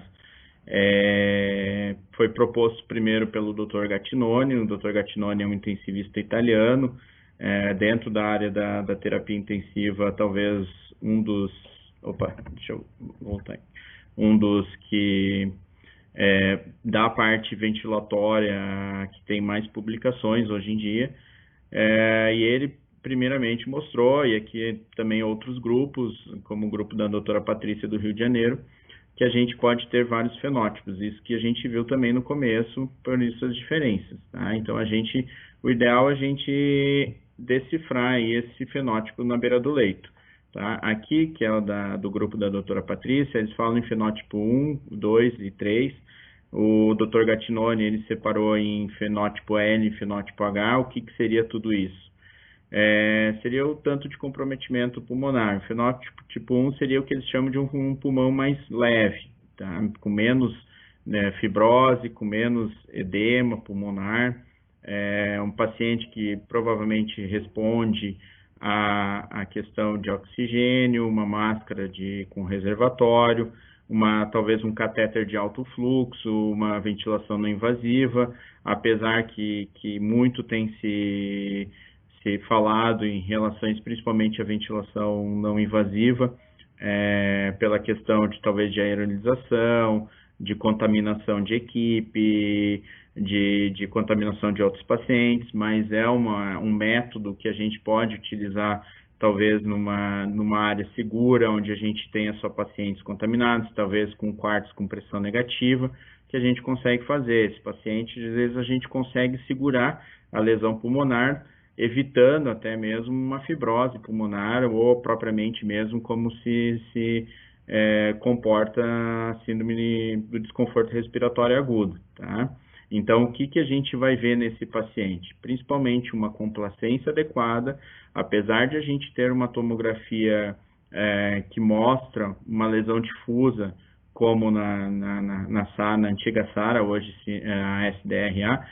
Foi proposto primeiro pelo Dr. Gattinoni. O Dr. Gattinoni é um intensivista italiano, dentro da área da terapia intensiva, talvez um dos que da parte ventilatória que tem mais publicações hoje em dia, e ele primeiramente mostrou, e aqui também outros grupos, como o grupo da doutora Patrícia do Rio de Janeiro, que a gente pode ter vários fenótipos, isso que a gente viu também no começo, por isso as diferenças, tá? Então o ideal é a gente decifrar aí esse fenótipo na beira do leito, tá? Aqui, que é do grupo da doutora Patrícia, eles falam em fenótipo 1, 2 e 3, o Dr. Gattinoni, ele separou em fenótipo L e fenótipo H. O que seria tudo isso? Seria o tanto de comprometimento pulmonar. O fenótipo tipo 1 seria o que eles chamam de um pulmão mais leve, tá? Com menos fibrose, com menos edema pulmonar. Um paciente que provavelmente responde à questão de oxigênio, uma máscara com reservatório, talvez um catéter de alto fluxo, uma ventilação não invasiva, apesar que muito tem se falado em relações principalmente à ventilação não invasiva, pela questão talvez de aerolização, de contaminação de equipe, de contaminação de outros pacientes, mas é um método que a gente pode utilizar talvez numa área segura, onde a gente tenha só pacientes contaminados, talvez com quartos com pressão negativa, que a gente consegue fazer. Esse paciente, às vezes, a gente consegue segurar a lesão pulmonar, evitando até mesmo uma fibrose pulmonar ou propriamente mesmo como se comporta a síndrome do desconforto respiratório agudo, tá? Então, o que a gente vai ver nesse paciente? Principalmente uma complacência adequada, apesar de a gente ter uma tomografia que mostra uma lesão difusa, como na antiga SARA, hoje a SDRA,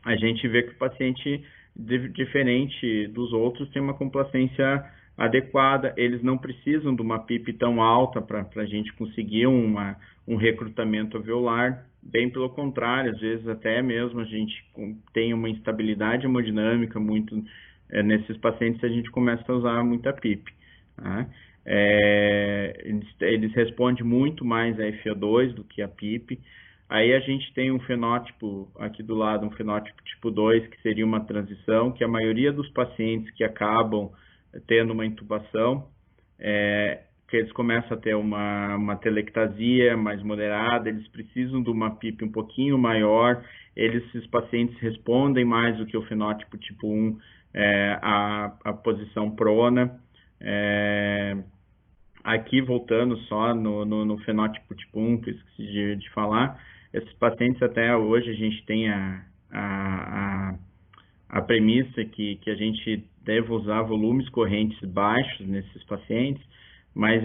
a gente vê que o paciente, diferente dos outros, tem uma complacência adequada. Eles não precisam de uma PIP tão alta para a gente conseguir um recrutamento alveolar, bem pelo contrário, às vezes até mesmo a gente tem uma instabilidade hemodinâmica muito nesses pacientes, a gente começa a usar muita PIP. Tá? Eles respondem muito mais a FO2 do que a PIP. Aí a gente tem um fenótipo aqui do lado, um fenótipo tipo 2, que seria uma transição, que a maioria dos pacientes que acabam tendo uma intubação, que eles começam a ter uma telectasia mais moderada, eles precisam de uma PIP um pouquinho maior, esses pacientes respondem mais do que o fenótipo tipo 1 à posição prona. Aqui, voltando só no fenótipo tipo 1, que eu esqueci de falar, esses pacientes até hoje a gente tem a premissa que a gente deve usar volumes correntes baixos nesses pacientes, mas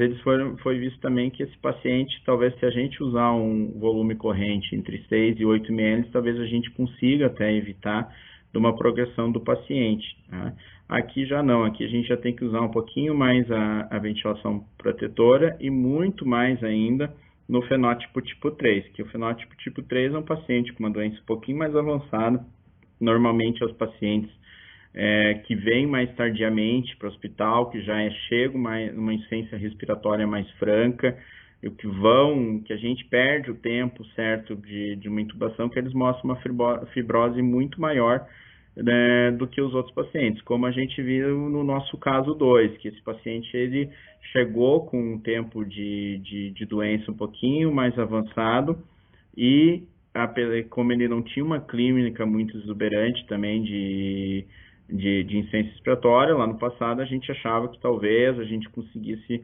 foi visto também que esse paciente, talvez se a gente usar um volume corrente entre 6 e 8 ml, talvez a gente consiga até evitar de uma progressão do paciente. Tá? Aqui já não, aqui a gente já tem que usar um pouquinho mais a ventilação protetora e muito mais ainda no fenótipo tipo 3, que o fenótipo tipo 3 é um paciente com uma doença um pouquinho mais avançada, normalmente os pacientes que vêm mais tardiamente para o hospital, que já chegam numa insuficiência respiratória mais franca, que a gente perde o tempo certo de uma intubação, que eles mostram uma fibrose muito maior, né, do que os outros pacientes, como a gente viu no nosso caso 2, que esse paciente ele chegou com um tempo de doença um pouquinho mais avançado e como ele não tinha uma clínica muito exuberante também de insuficiência respiratória, lá no passado a gente achava que talvez a gente conseguisse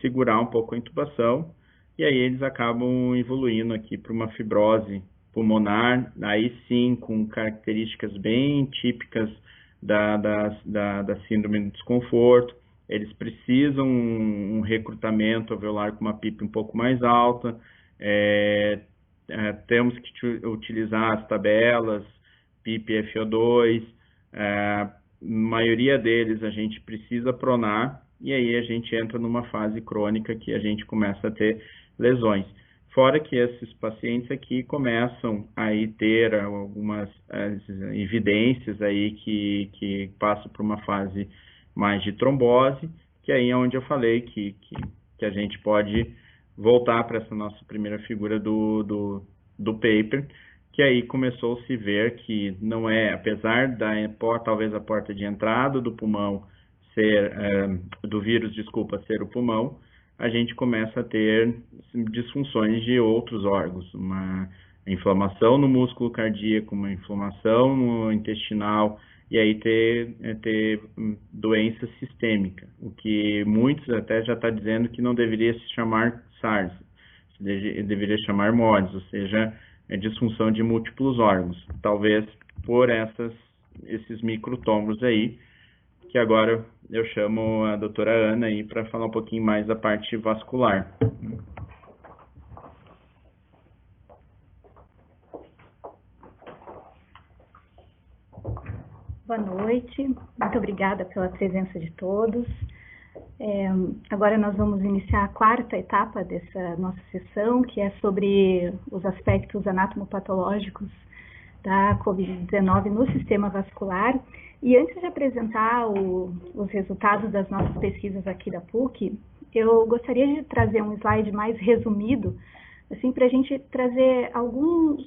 segurar um pouco a intubação, e aí eles acabam evoluindo aqui para uma fibrose pulmonar, aí sim com características bem típicas da síndrome do desconforto. Eles precisam um recrutamento alveolar com uma PIP um pouco mais alta, temos que utilizar as tabelas PIP e FO2, a maioria deles a gente precisa pronar, e aí a gente entra numa fase crônica que a gente começa a ter lesões. Fora que esses pacientes aqui começam a ter algumas evidências aí que passam por uma fase mais de trombose, que aí é onde eu falei que a gente pode voltar para essa nossa primeira figura do paper, que aí começou a se ver que não é, apesar talvez a porta de entrada do pulmão do vírus, ser o pulmão, a gente começa a ter disfunções de outros órgãos, uma inflamação no músculo cardíaco, uma inflamação no intestinal, e aí ter doença sistêmica, o que muitos até já está dizendo que não deveria se chamar SARS, deveria chamar MODS, ou seja, disfunção de múltiplos órgãos, talvez por esses microtomos aí, que agora eu chamo a doutora Ana aí para falar um pouquinho mais da parte vascular. Boa noite, muito obrigada pela presença de todos. Agora nós vamos iniciar a quarta etapa dessa nossa sessão, que é sobre os aspectos anatomopatológicos da COVID-19 no sistema vascular. E antes de apresentar os resultados das nossas pesquisas aqui da PUC, eu gostaria de trazer um slide mais resumido, assim, para a gente trazer alguns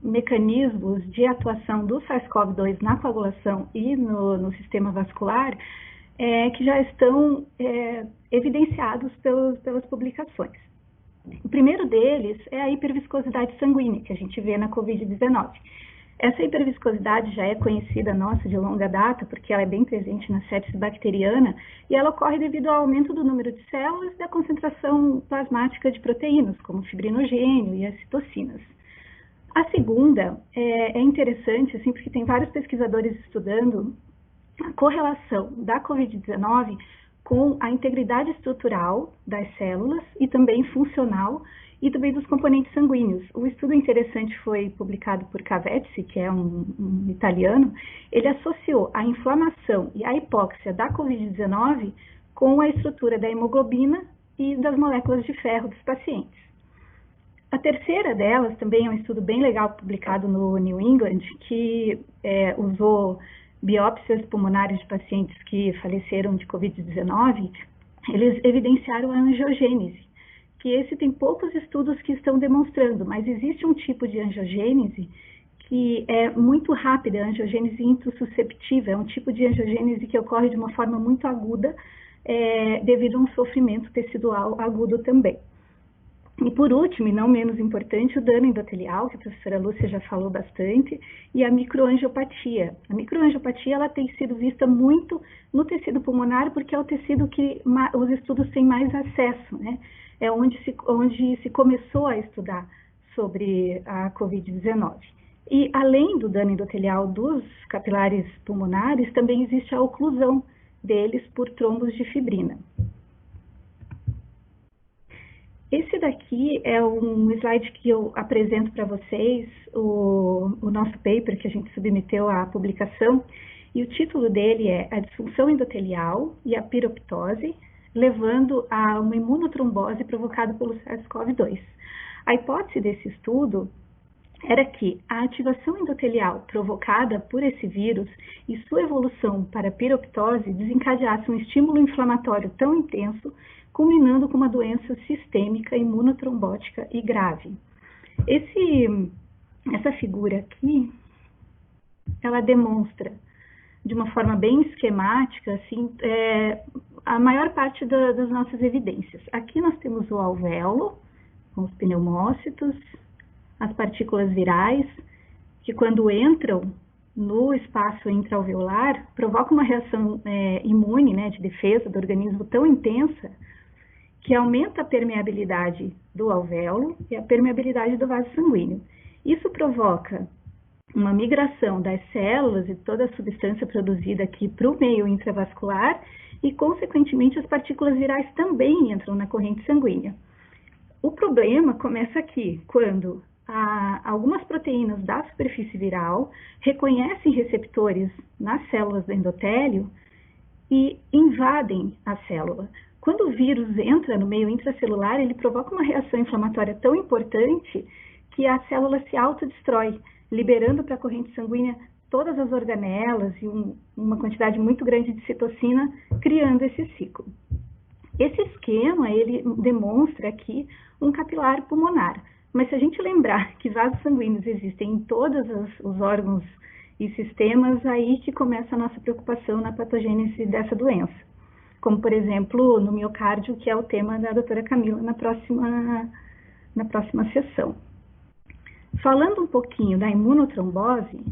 mecanismos de atuação do SARS-CoV-2 na coagulação e no sistema vascular, que já estão evidenciados pelas publicações. O primeiro deles é a hiperviscosidade sanguínea, que a gente vê na COVID-19. Essa hiperviscosidade já é conhecida nossa de longa data, porque ela é bem presente na sepse bacteriana, e ela ocorre devido ao aumento do número de células e da concentração plasmática de proteínas, como o fibrinogênio e as citocinas. A segunda é interessante, assim, porque tem vários pesquisadores estudando a correlação da COVID-19 com a integridade estrutural das células e também funcional e também dos componentes sanguíneos. O estudo interessante foi publicado por Cavezzi, que é um italiano. Ele associou a inflamação e a hipóxia da COVID-19 com a estrutura da hemoglobina e das moléculas de ferro dos pacientes. A terceira delas também é um estudo bem legal publicado no New England, que usou biópsias pulmonares de pacientes que faleceram de COVID-19. Eles evidenciaram a angiogênese, que esse tem poucos estudos que estão demonstrando, mas existe um tipo de angiogênese que é muito rápida, a angiogênese intussusceptiva, é um tipo de angiogênese que ocorre de uma forma muito aguda, devido a um sofrimento tecidual agudo também. E por último, e não menos importante, o dano endotelial, que a professora Lúcia já falou bastante, e a microangiopatia. A microangiopatia ela tem sido vista muito no tecido pulmonar, porque é o tecido que os estudos têm mais acesso, né? É onde se começou a estudar sobre a COVID-19. E além do dano endotelial dos capilares pulmonares, também existe a oclusão deles por trombos de fibrina. Esse daqui é um slide que eu apresento para vocês, o nosso paper que a gente submeteu à publicação, e o título dele é A Disfunção Endotelial e a Piroptose, levando a uma imunotrombose provocada pelo SARS-CoV-2. A hipótese desse estudo era que a ativação endotelial provocada por esse vírus e sua evolução para a piroptose desencadeasse um estímulo inflamatório tão intenso, culminando com uma doença sistêmica imunotrombótica e grave. Essa figura aqui, ela demonstra de uma forma bem esquemática, assim, a maior parte das nossas evidências. Aqui nós temos o alvéolo, com os pneumócitos, as partículas virais, que quando entram no espaço intraalveolar, provocam uma reação imune, né, de defesa do organismo tão intensa, que aumenta a permeabilidade do alvéolo e a permeabilidade do vaso sanguíneo. Isso provoca uma migração das células e toda a substância produzida aqui para o meio intravascular e, consequentemente, as partículas virais também entram na corrente sanguínea. O problema começa aqui, quando algumas proteínas da superfície viral reconhecem receptores nas células do endotélio e invadem a célula. Quando o vírus entra no meio intracelular, ele provoca uma reação inflamatória tão importante que a célula se autodestrói, liberando para a corrente sanguínea todas as organelas e uma quantidade muito grande de citocina, criando esse ciclo. Esse esquema, ele demonstra aqui um capilar pulmonar, mas se a gente lembrar que vasos sanguíneos existem em todos os órgãos e sistemas, aí que começa a nossa preocupação na patogênese dessa doença, como, por exemplo, no miocárdio, que é o tema da doutora Camila na próxima sessão. Falando um pouquinho da imunotrombose,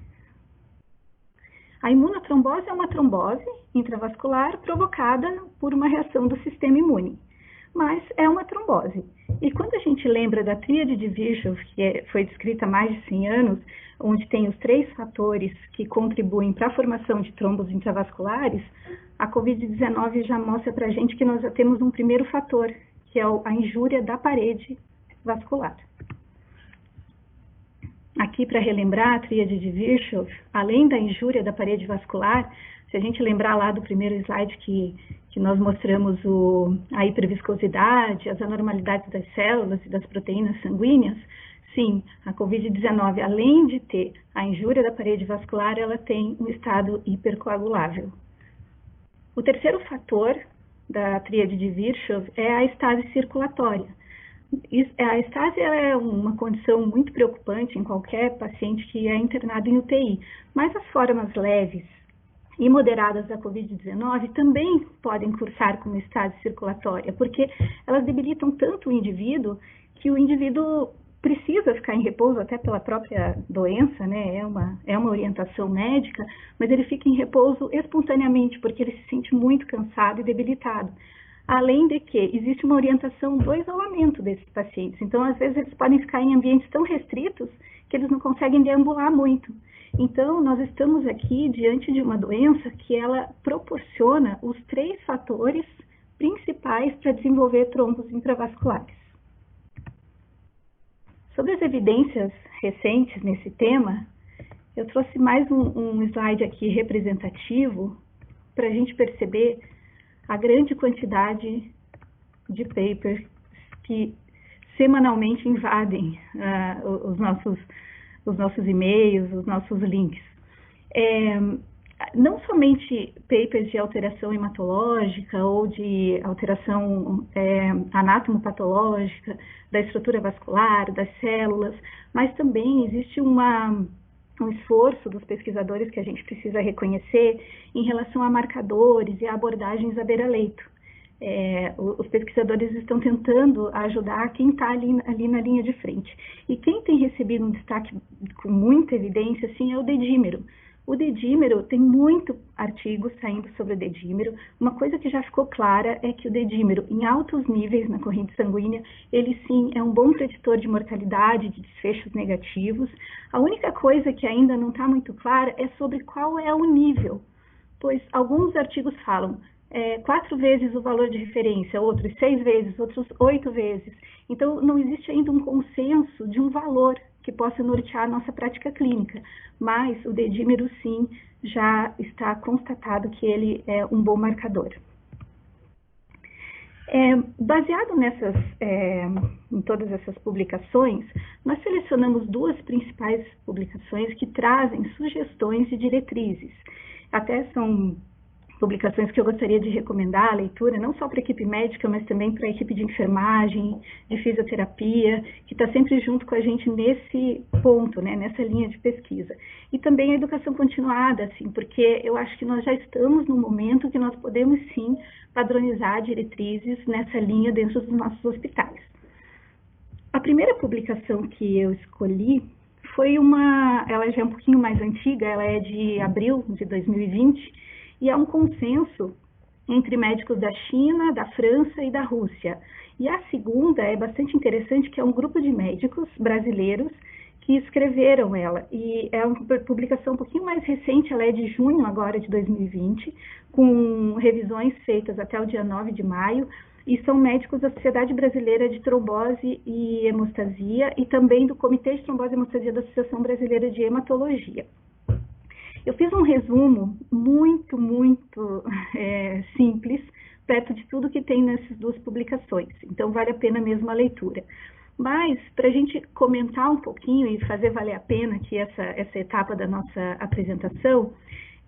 a imunotrombose é uma trombose intravascular provocada por uma reação do sistema imune, mas é uma trombose. E quando a gente lembra da tríade de Virchow, que foi descrita há mais de 100 anos, onde tem os 3 fatores que contribuem para a formação de trombos intravasculares, a COVID-19 já mostra para a gente que nós já temos um primeiro fator, que é a injúria da parede vascular. Aqui, para relembrar a tríade de Virchow, além da injúria da parede vascular, se a gente lembrar lá do primeiro slide que nós mostramos a hiperviscosidade, as anormalidades das células e das proteínas sanguíneas, sim, a COVID-19, além de ter a injúria da parede vascular, ela tem um estado hipercoagulável. O terceiro fator da tríade de Virchow é a estase circulatória. A estase é uma condição muito preocupante em qualquer paciente que é internado em UTI, mas as formas leves e moderadas da COVID-19 também podem cursar com estase circulatória, porque elas debilitam tanto o indivíduo que o indivíduo precisa ficar em repouso até pela própria doença, né? É uma orientação médica, mas ele fica em repouso espontaneamente, porque ele se sente muito cansado e debilitado. Além de que existe uma orientação do isolamento desses pacientes. Então, às vezes, eles podem ficar em ambientes tão restritos que eles não conseguem deambular muito. Então, nós estamos aqui diante de uma doença que ela proporciona os 3 fatores principais para desenvolver trombos intravasculares. Sobre as evidências recentes nesse tema, eu trouxe mais um slide aqui representativo para a gente perceber a grande quantidade de papers que semanalmente invadem os nossos e-mails, os nossos links. Não somente papers de alteração hematológica ou de alteração anatomopatológica da estrutura vascular, das células, mas também existe um esforço dos pesquisadores que a gente precisa reconhecer em relação a marcadores e a abordagens à beira-leito. Os pesquisadores estão tentando ajudar quem está ali na linha de frente. E quem tem recebido um destaque com muita evidência, sim, é o dedímero. O dedímero, tem muito artigo saindo sobre o dedímero. Uma coisa que já ficou clara é que o dedímero, em altos níveis na corrente sanguínea, ele sim é um bom preditor de mortalidade, de desfechos negativos. A única coisa que ainda não está muito clara é sobre qual é o nível, pois alguns artigos falam 4 vezes o valor de referência, outros 6 vezes, outros 8 vezes. Então, não existe ainda um consenso de um valor que possa nortear a nossa prática clínica, mas o dedímero, sim, já está constatado que ele é um bom marcador. Baseado em todas essas publicações, nós selecionamos 2 principais publicações que trazem sugestões e diretrizes. Até são publicações que eu gostaria de recomendar a leitura, não só para a equipe médica, mas também para a equipe de enfermagem, de fisioterapia, que está sempre junto com a gente nesse ponto, né, nessa linha de pesquisa. E também a educação continuada, assim, porque eu acho que nós já estamos no momento que nós podemos, sim, padronizar diretrizes nessa linha dentro dos nossos hospitais. A primeira publicação que eu escolhi foi ela já é um pouquinho mais antiga, ela é de abril de 2020, e é um consenso entre médicos da China, da França e da Rússia. E a segunda é bastante interessante, que é um grupo de médicos brasileiros que escreveram ela. E é uma publicação um pouquinho mais recente, ela é de junho agora de 2020, com revisões feitas até o dia 9 de maio, e são médicos da Sociedade Brasileira de Trombose e Hemostasia e também do Comitê de Trombose e Hemostasia da Associação Brasileira de Hematologia. Eu fiz um resumo muito simples, perto de tudo que tem nessas 2 publicações, então vale a pena mesmo a leitura. Mas, para a gente comentar um pouquinho e fazer valer a pena aqui essa etapa da nossa apresentação,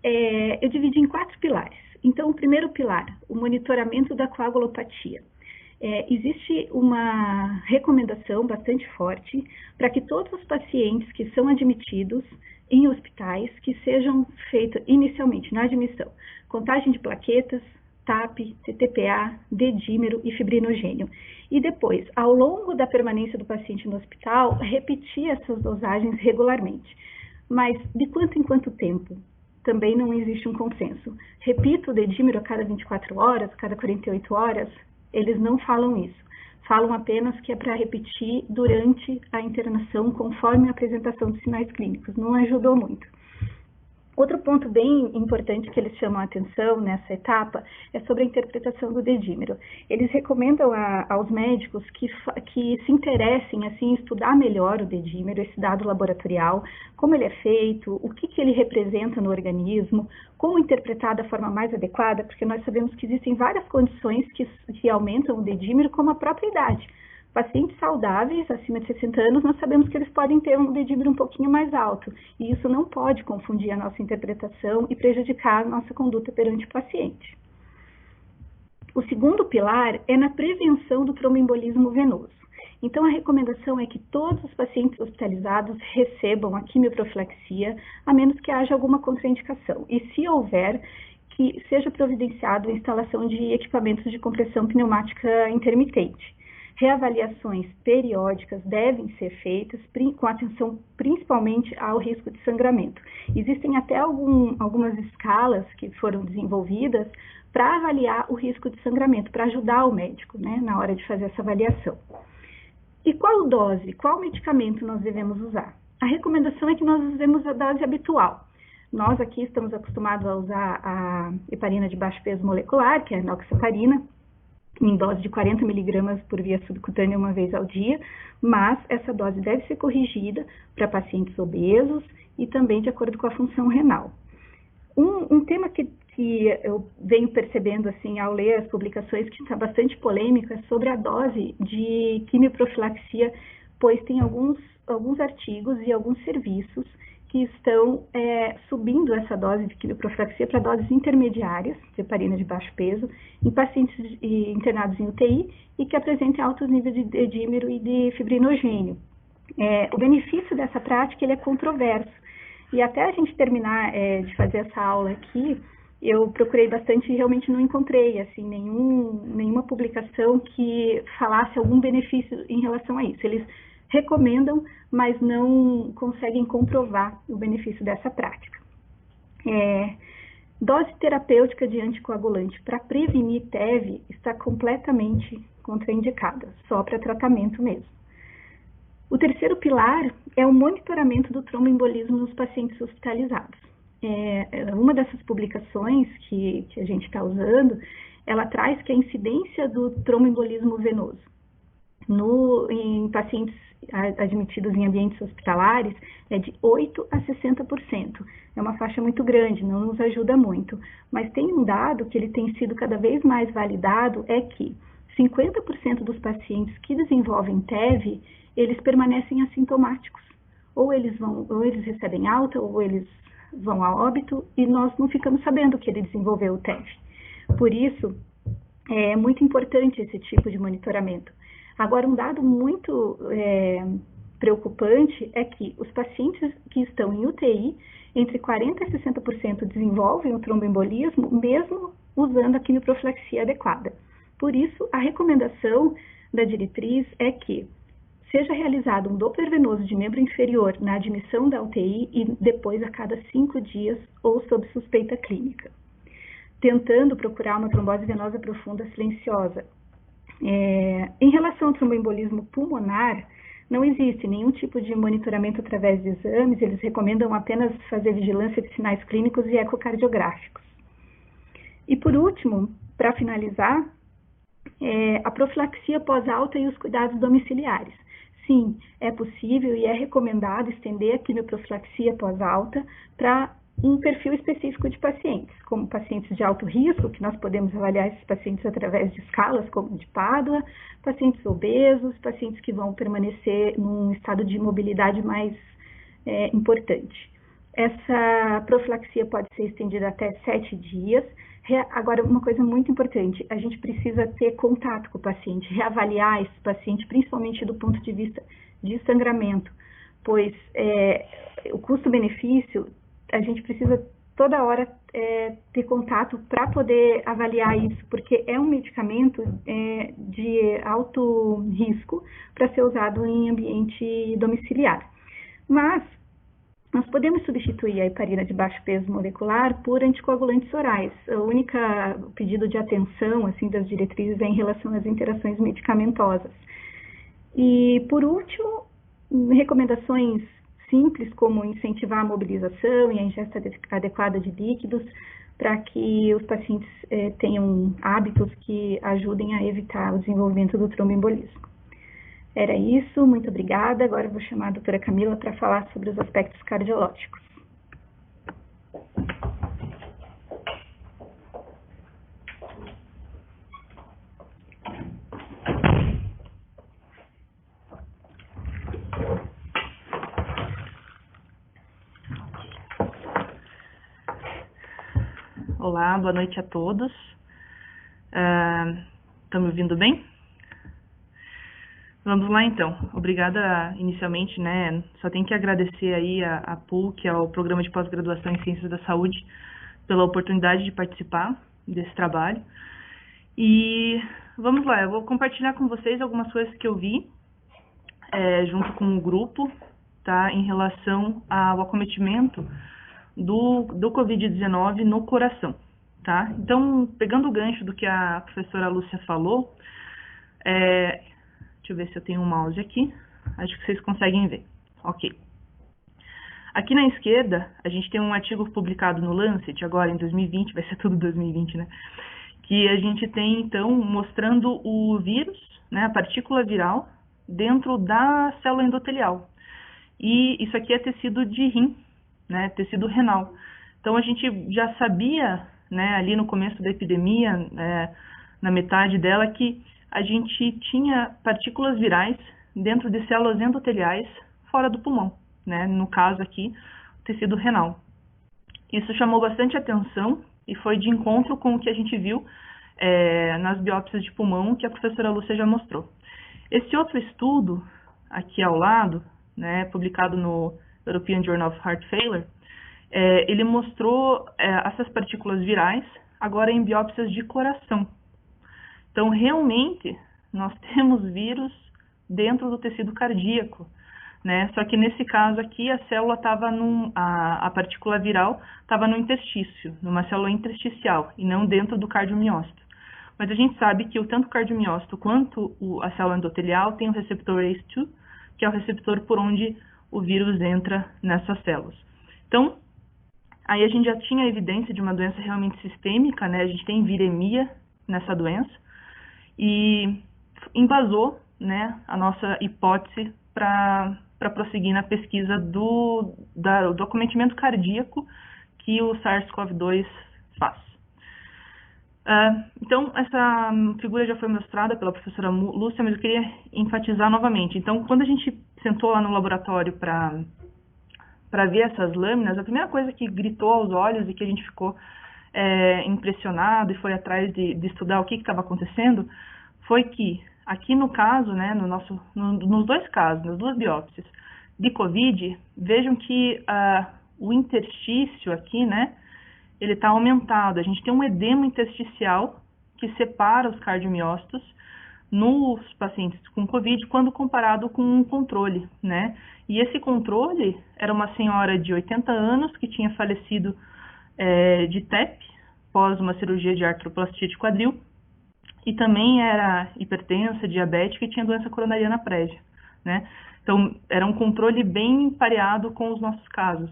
eu dividi em 4 pilares. Então, o primeiro pilar, o monitoramento da coagulopatia. Existe uma recomendação bastante forte para que todos os pacientes que são admitidos em hospitais, que sejam feitos inicialmente na admissão, contagem de plaquetas, TAP, TTPA, dedímero e fibrinogênio. E depois, ao longo da permanência do paciente no hospital, repetir essas dosagens regularmente. Mas de quanto em quanto tempo? Também não existe um consenso. Repito o dedímero a cada 24 horas, a cada 48 horas? Eles não falam isso. Falam apenas que é para repetir durante a internação, conforme a apresentação dos sinais clínicos. Não ajudou muito. Outro ponto bem importante que eles chamam a atenção nessa etapa é sobre a interpretação do dedímero. Eles recomendam aos médicos que se interessem assim, em estudar melhor o dedímero, esse dado laboratorial, como ele é feito, o que ele representa no organismo, como interpretar da forma mais adequada, porque nós sabemos que existem várias condições que aumentam o dedímero, como a própria idade. Pacientes saudáveis, acima de 60 anos, nós sabemos que eles podem ter um dedímero um pouquinho mais alto, e isso não pode confundir a nossa interpretação e prejudicar a nossa conduta perante o paciente. O segundo pilar é na prevenção do tromboembolismo venoso. Então, a recomendação é que todos os pacientes hospitalizados recebam a quimioprofilaxia, a menos que haja alguma contraindicação, e se houver, que seja providenciado a instalação de equipamentos de compressão pneumática intermitente. Reavaliações periódicas devem ser feitas com atenção principalmente ao risco de sangramento. Existem até algumas escalas que foram desenvolvidas para avaliar o risco de sangramento, para ajudar o médico, né, na hora de fazer essa avaliação. E qual dose, qual medicamento nós devemos usar? A recomendação é que nós usemos a dose habitual. Nós aqui estamos acostumados a usar a heparina de baixo peso molecular, que é a enoxaparina, em dose de 40 mg por via subcutânea uma vez ao dia, mas essa dose deve ser corrigida para pacientes obesos e também de acordo com a função renal. Um tema que eu venho percebendo assim ao ler as publicações, que está bastante polêmico, é sobre a dose de quimioprofilaxia, pois tem alguns artigos e alguns serviços que estão subindo essa dose de quimioprofilaxia para doses intermediárias, de heparina de baixo peso, em pacientes internados em UTI e que apresentem altos níveis de dedímero e de fibrinogênio. O benefício dessa prática ele é controverso. E até a gente terminar de fazer essa aula aqui, eu procurei bastante e realmente não encontrei assim, nenhuma publicação que falasse algum benefício em relação a isso. Eles recomendam, mas não conseguem comprovar o benefício dessa prática. Dose terapêutica de anticoagulante para prevenir TEV está completamente contraindicada, só para tratamento mesmo. O terceiro pilar é o monitoramento do tromboembolismo nos pacientes hospitalizados. Uma dessas publicações que a gente está usando, ela traz que a incidência do tromboembolismo venoso em pacientes admitidos em ambientes hospitalares é de 8% a 60%. É uma faixa muito grande, não nos ajuda muito. Mas tem um dado que ele tem sido cada vez mais validado, é que 50% dos pacientes que desenvolvem TEV, eles permanecem assintomáticos. Ou eles recebem alta, ou eles vão a óbito, e nós não ficamos sabendo que ele desenvolveu o TEV. Por isso, é muito importante esse tipo de monitoramento. Agora, um dado muito preocupante é que os pacientes que estão em UTI, entre 40% e 60% desenvolvem o tromboembolismo, mesmo usando a quimioprofilaxia adequada. Por isso, a recomendação da diretriz é que seja realizado um Doppler venoso de membro inferior na admissão da UTI e depois a cada 5 dias ou sob suspeita clínica, tentando procurar uma trombose venosa profunda silenciosa. Em relação ao tromboembolismo pulmonar, não existe nenhum tipo de monitoramento através de exames, eles recomendam apenas fazer vigilância de sinais clínicos e ecocardiográficos. E por último, para finalizar, a profilaxia pós-alta e os cuidados domiciliares. Sim, é possível e é recomendado estender a quimioprofilaxia pós-alta para um perfil específico de pacientes, como pacientes de alto risco, que nós podemos avaliar esses pacientes através de escalas como de Padua, pacientes obesos, pacientes que vão permanecer num estado de imobilidade mais importante. Essa profilaxia pode ser estendida até 7 dias. Agora, uma coisa muito importante, a gente precisa ter contato com o paciente, reavaliar esse paciente, principalmente do ponto de vista de sangramento, pois o custo-benefício, a gente precisa toda hora ter contato para poder avaliar isso, porque é um medicamento de alto risco para ser usado em ambiente domiciliar. Mas nós podemos substituir a heparina de baixo peso molecular por anticoagulantes orais. O único pedido de atenção assim, das diretrizes é em relação às interações medicamentosas. E, por último, recomendações simples, como incentivar a mobilização e a ingesta adequada de líquidos, para que os pacientes tenham hábitos que ajudem a evitar o desenvolvimento do tromboembolismo. Era isso, muito obrigada. Agora eu vou chamar a doutora Camila para falar sobre os aspectos cardiológicos. Olá, boa noite a todos. Estão me ouvindo bem? Vamos lá então. Obrigada inicialmente, né? Só tenho que agradecer aí a PUC, ao Programa de Pós-Graduação em Ciências da Saúde, pela oportunidade de participar desse trabalho. E vamos lá, eu vou compartilhar com vocês algumas coisas que eu vi junto com o grupo, tá? Em relação ao acometimento do Covid-19 no coração, tá? Então, pegando o gancho do que a professora Lúcia falou, deixa eu ver se eu tenho um mouse aqui. Acho que vocês conseguem ver. Ok. Aqui na esquerda, a gente tem um artigo publicado no Lancet, agora em 2020, vai ser tudo 2020, né? Que a gente tem, então, mostrando o vírus, né, a partícula viral, dentro da célula endotelial. E isso aqui é tecido de rim, né, tecido renal. Então, a gente já sabia, né, ali no começo da epidemia, na metade dela, que a gente tinha partículas virais dentro de células endoteliais fora do pulmão, né? No caso aqui, o tecido renal. Isso chamou bastante atenção e foi de encontro com o que a gente viu nas biópsias de pulmão que a professora Lúcia já mostrou. Esse outro estudo, aqui ao lado, né, publicado no European Journal of Heart Failure, ele mostrou essas partículas virais agora em biópsias de coração. Então, realmente, nós temos vírus dentro do tecido cardíaco, né? Só que nesse caso aqui, a célula estava a partícula viral estava no interstício, numa célula intersticial, e não dentro do cardiomiócito. Mas a gente sabe que tanto o cardiomiócito quanto a célula endotelial tem o receptor ACE2, que é o receptor por onde o vírus entra nessas células. Então, aí a gente já tinha evidência de uma doença realmente sistêmica, né? A gente tem viremia nessa doença, e embasou, né, a nossa hipótese para prosseguir na pesquisa do acometimento cardíaco que o SARS-CoV-2 faz. Então, essa figura já foi mostrada pela professora Lúcia, mas eu queria enfatizar novamente. Então, quando a gente sentou lá no laboratório para ver essas lâminas, a primeira coisa que gritou aos olhos e que a gente ficou impressionado e foi atrás de estudar o que estava acontecendo, foi que, aqui no caso, né, nos dois casos, nas duas biópsias de COVID, vejam que o interstício aqui, né, ele está aumentado. A gente tem um edema intersticial que separa os cardiomiócitos nos pacientes com COVID quando comparado com um controle, né? E esse controle era uma senhora de 80 anos que tinha falecido de TEP, pós uma cirurgia de artroplastia de quadril, e também era hipertensa, diabética e tinha doença coronariana prévia, né? Então, era um controle bem pareado com os nossos casos.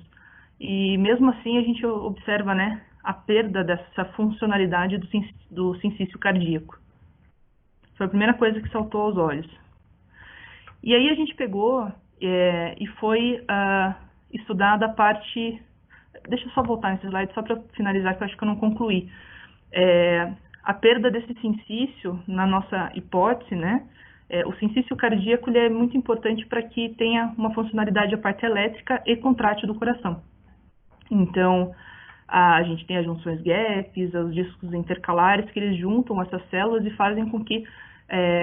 E mesmo assim a gente observa, né, a perda dessa funcionalidade do sincício cardíaco. Foi a primeira coisa que saltou aos olhos. E aí a gente pegou e foi estudada a parte... Deixa eu só voltar nesse slide só para finalizar, que eu acho que eu não concluí. A perda desse sincício, na nossa hipótese, né, o sincício cardíaco ele é muito importante para que tenha uma funcionalidade a parte elétrica e contrátil do coração. Então, a gente tem as junções GAPs, os discos intercalares, que eles juntam essas células e fazem com que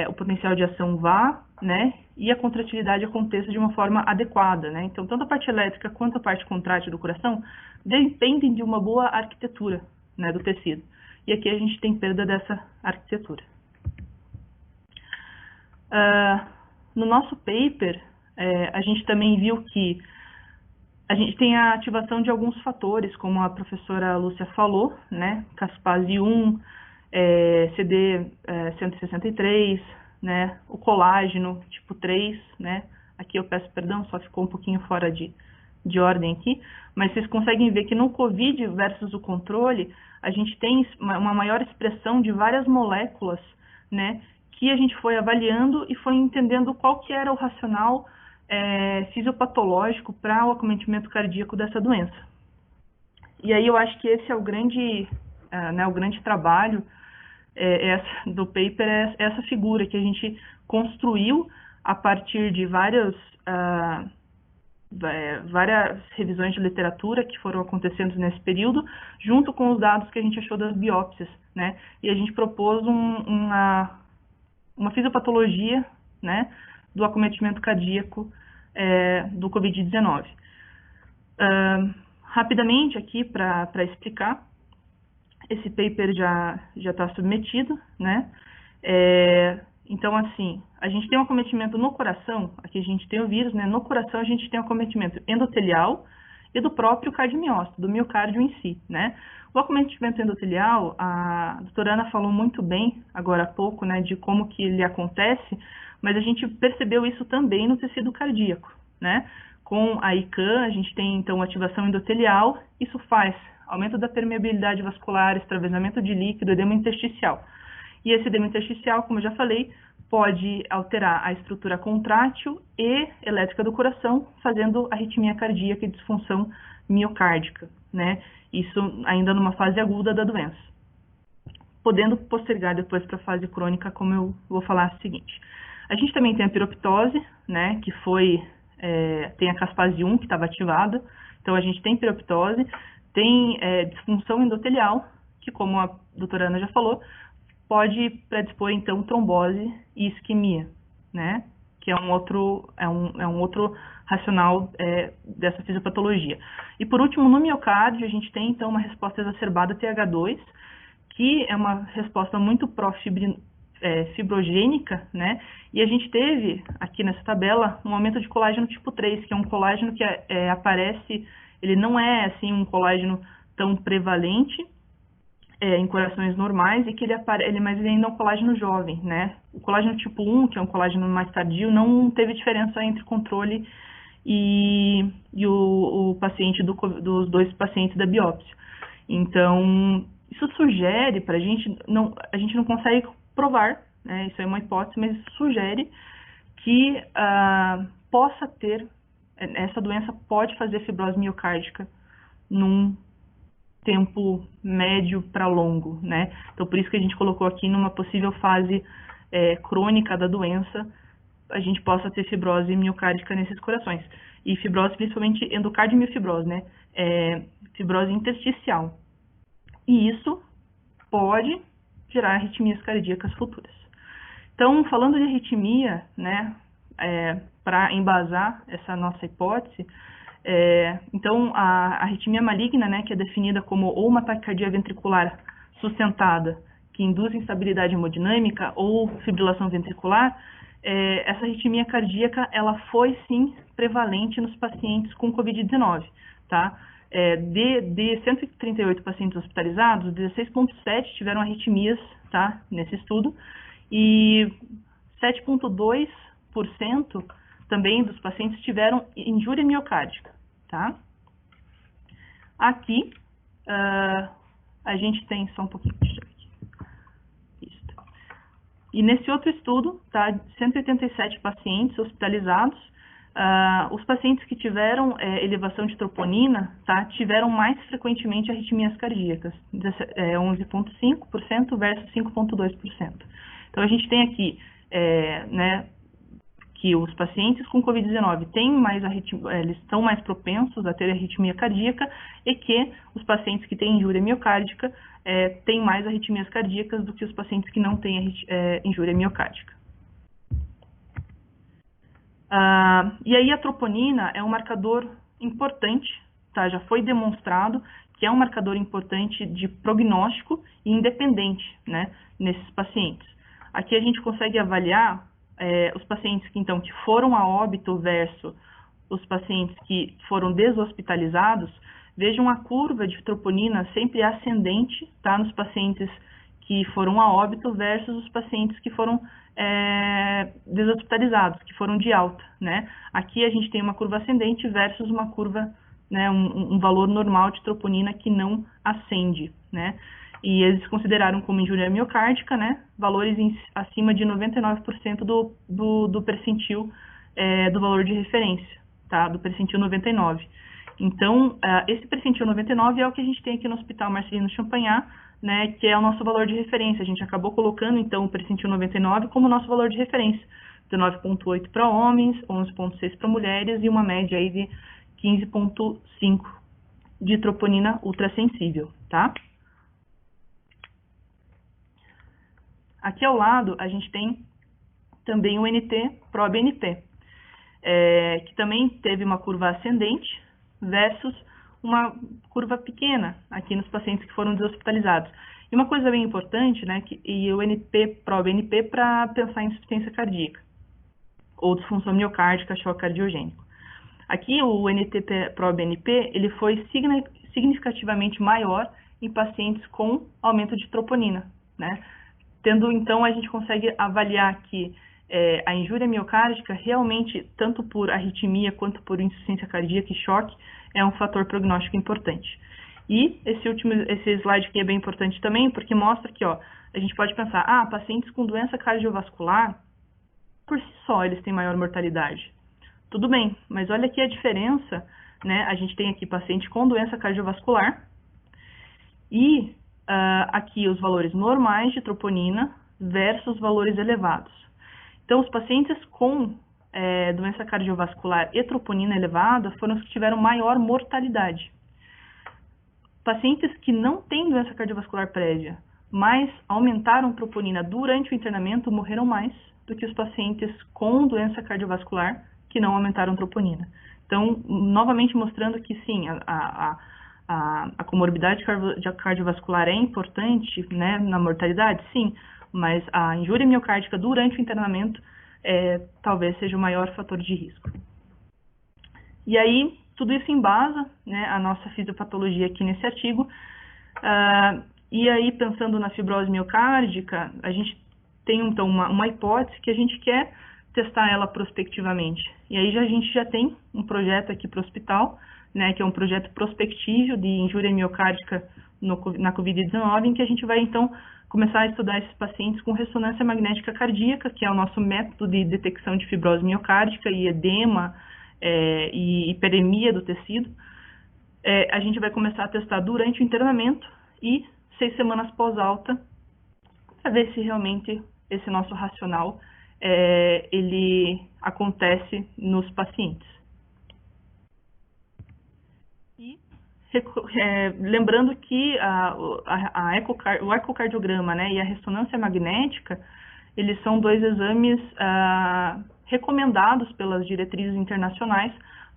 o potencial de ação vá, né, e a contratilidade aconteça de uma forma adequada, né. Então, tanto a parte elétrica quanto a parte contrátil do coração dependem de uma boa arquitetura, né, do tecido. E aqui a gente tem perda dessa arquitetura. No nosso paper, a gente também viu que a gente tem a ativação de alguns fatores, como a professora Lúcia falou, né, caspase 1, CD163, né, o colágeno tipo 3, né, aqui eu peço perdão, só ficou um pouquinho fora de ordem aqui, mas vocês conseguem ver que no COVID versus o controle, a gente tem uma maior expressão de várias moléculas, né, que a gente foi avaliando e foi entendendo qual que era o racional fisiopatológico para o acometimento cardíaco dessa doença. E aí eu acho que esse é o grande trabalho do paper, essa figura que a gente construiu a partir de várias revisões de literatura que foram acontecendo nesse período, junto com os dados que a gente achou das biópsias, né? E a gente propôs uma fisiopatologia, né, do acometimento cardíaco do COVID-19. Rapidamente aqui, para explicar, esse paper já está submetido, né? Então, assim, a gente tem um acometimento no coração, aqui a gente tem o vírus, né? No coração a gente tem um acometimento endotelial e do próprio cardiomiócito, do miocárdio em si, né? O acometimento endotelial, a doutora Ana falou muito bem agora há pouco, né, de como que ele acontece, mas a gente percebeu isso também no tecido cardíaco, né? Com a ICAN, a gente tem, então, ativação endotelial, isso faz aumento da permeabilidade vascular, extravasamento de líquido, edema intersticial. E esse edema intersticial, como eu já falei, pode alterar a estrutura contrátil e elétrica do coração, fazendo arritmia cardíaca e disfunção miocárdica, né? Isso ainda numa fase aguda da doença. Podendo postergar depois para a fase crônica, como eu vou falar o seguinte. A gente também tem a piroptose, né, que tem a caspase 1 que estava ativada, então a gente tem piroptose, tem disfunção endotelial, que como a doutora Ana já falou, pode predispor então trombose e isquemia, né, que é um outro racional dessa fisiopatologia. E por último, no miocárdio, a gente tem então uma resposta exacerbada TH2, que é uma resposta muito fibrogênica, né? E a gente teve aqui nessa tabela um aumento de colágeno tipo 3, que é um colágeno que aparece, ele não é assim um colágeno tão prevalente em corações normais, e que mas ele ainda é um colágeno jovem, né? O colágeno tipo 1, que é um colágeno mais tardio, não teve diferença entre controle e o paciente dos dois pacientes da biópsia. Então, isso sugere para a gente não consegue provar, né? Isso é uma hipótese, mas isso sugere que essa doença pode fazer fibrose miocárdica num tempo médio para longo, né? Então, por isso que a gente colocou aqui numa possível fase crônica da doença, a gente possa ter fibrose miocárdica nesses corações. E fibrose, principalmente endocardiomiofibose, né? Fibrose intersticial. E isso pode gerar arritmias cardíacas futuras. Então, falando de arritmia, né? Para embasar essa nossa hipótese, então, a arritmia maligna, né, que é definida como ou uma taquicardia ventricular sustentada, que induz instabilidade hemodinâmica, ou fibrilação ventricular, essa arritmia cardíaca, ela foi, sim, prevalente nos pacientes com Covid-19, tá? De 138 pacientes hospitalizados, 16,7 tiveram arritmias, tá, nesse estudo, e 7,2% também dos pacientes tiveram injúria miocárdica, tá? Aqui, a gente tem, só um pouquinho, deixa eu ver aqui. Isso. E nesse outro estudo, tá, 187 pacientes hospitalizados, os pacientes que tiveram elevação de troponina, tá, tiveram mais frequentemente arritmias cardíacas, 11,5% versus 5,2%. Então, a gente tem aqui, né, que os pacientes com Covid-19 eles estão mais propensos a ter arritmia cardíaca e que os pacientes que têm injúria miocárdica têm mais arritmias cardíacas do que os pacientes que não têm injúria miocárdica. E aí a troponina é um marcador importante, tá? Já foi demonstrado que é um marcador importante de prognóstico e independente, né, nesses pacientes. Aqui a gente consegue avaliar os pacientes que foram a óbito versus os pacientes que foram deshospitalizados. Vejam a curva de troponina sempre ascendente, tá, nos pacientes que foram a óbito versus os pacientes que foram deshospitalizados, que foram de alta, né? Aqui a gente tem uma curva ascendente versus uma curva, né, um valor normal de troponina que não ascende, né? E eles consideraram como injúria miocárdica, né, valores acima de 99% do percentil do valor de referência, tá, do percentil 99. Então, esse percentil 99 é o que a gente tem aqui no Hospital Marcelino Champagnat, né, que é o nosso valor de referência. A gente acabou colocando, então, o percentil 99 como nosso valor de referência. 19,8 para homens, 11,6 para mulheres e uma média aí de 15,5 de troponina ultrassensível, tá? Aqui ao lado, a gente tem também o NT-proBNP, que também teve uma curva ascendente versus uma curva pequena aqui nos pacientes que foram deshospitalizados. E uma coisa bem importante, né, e o NT-proBNP para pensar em insuficiência cardíaca, ou disfunção miocárdica, choque cardiogênico. Aqui o NT-proBNP, ele foi significativamente maior em pacientes com aumento de troponina, né? Tendo, então, a gente consegue avaliar que a injúria miocárdica realmente, tanto por arritmia quanto por insuficiência cardíaca e choque, é um fator prognóstico importante. E esse slide aqui é bem importante também, porque mostra que, ó, a gente pode pensar, pacientes com doença cardiovascular, por si só, eles têm maior mortalidade. Tudo bem, mas olha aqui a diferença, né? A gente tem aqui paciente com doença cardiovascular e aqui os valores normais de troponina versus valores elevados. Então, os pacientes com doença cardiovascular e troponina elevada foram os que tiveram maior mortalidade. Pacientes que não têm doença cardiovascular prévia, mas aumentaram troponina durante o internamento, morreram mais do que os pacientes com doença cardiovascular que não aumentaram troponina. Então, novamente mostrando que sim, a comorbidade cardiovascular é importante, né, na mortalidade, sim, mas a injúria miocárdica durante o internamento talvez seja o maior fator de risco. E aí, tudo isso embasa, né, a nossa fisiopatologia aqui nesse artigo, e aí pensando na fibrose miocárdica, a gente tem então uma hipótese que a gente quer testar ela prospectivamente. E aí a gente já tem um projeto aqui para o hospital, né, que é um projeto prospectivo de injúria miocárdica na Covid-19, em que a gente vai, então, começar a estudar esses pacientes com ressonância magnética cardíaca, que é o nosso método de detecção de fibrose miocárdica e edema e hiperemia do tecido, a gente vai começar a testar durante o internamento e 6 semanas pós-alta, para ver se realmente esse nosso racional ele acontece nos pacientes. E lembrando que o ecocardiograma, né, e a ressonância magnética, eles são 2 exames recomendados pelas diretrizes internacionais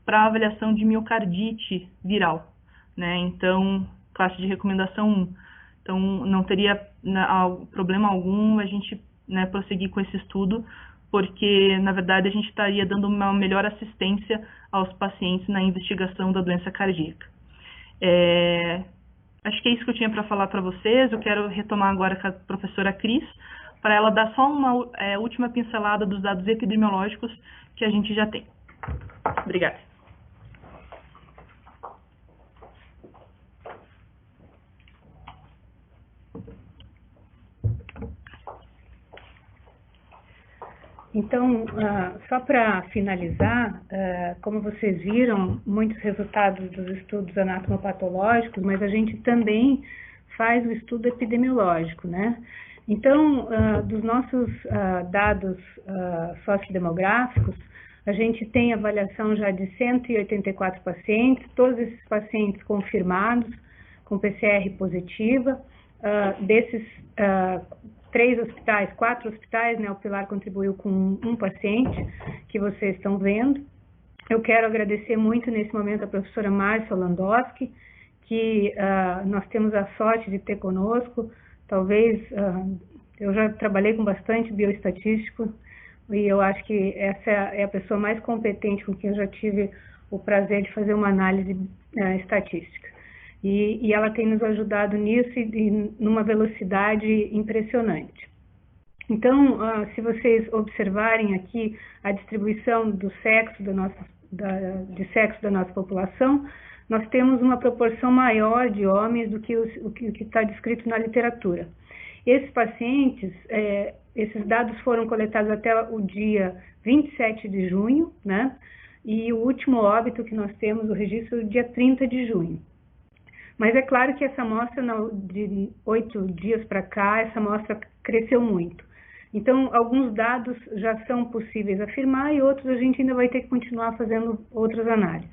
para avaliação de miocardite viral, né? Então, classe de recomendação 1. Então, não teria problema algum a gente, né, prosseguir com esse estudo, porque, na verdade, a gente estaria dando uma melhor assistência aos pacientes na investigação da doença cardíaca. Acho que é isso que eu tinha para falar para vocês. Eu quero retomar agora com a professora Cris, para ela dar só uma última pincelada dos dados epidemiológicos que a gente já tem. Obrigada. Então, só para finalizar, como vocês viram, muitos resultados dos estudos anatomopatológicos, mas a gente também faz o estudo epidemiológico, né? Então, dos nossos dados sociodemográficos, a gente tem avaliação já de 184 pacientes, todos esses pacientes confirmados com PCR positiva, desses 4 hospitais, né, o Pilar contribuiu com um paciente, que vocês estão vendo. Eu quero agradecer muito nesse momento a professora Márcia Landowski, que nós temos a sorte de ter conosco. Talvez, eu já trabalhei com bastante bioestatístico, e eu acho que essa é a pessoa mais competente com quem eu já tive o prazer de fazer uma análise estatística. E ela tem nos ajudado nisso e numa velocidade impressionante. Então, se vocês observarem aqui a distribuição do sexo de sexo da nossa população, nós temos uma proporção maior de homens do que o que está descrito na literatura. Esses pacientes, esses dados foram coletados até o dia 27 de junho, né? E o último óbito que nós temos, o registro, dia 30 de junho. Mas é claro que essa amostra, de 8 dias para cá, essa amostra cresceu muito. Então, alguns dados já são possíveis afirmar e outros a gente ainda vai ter que continuar fazendo outras análises.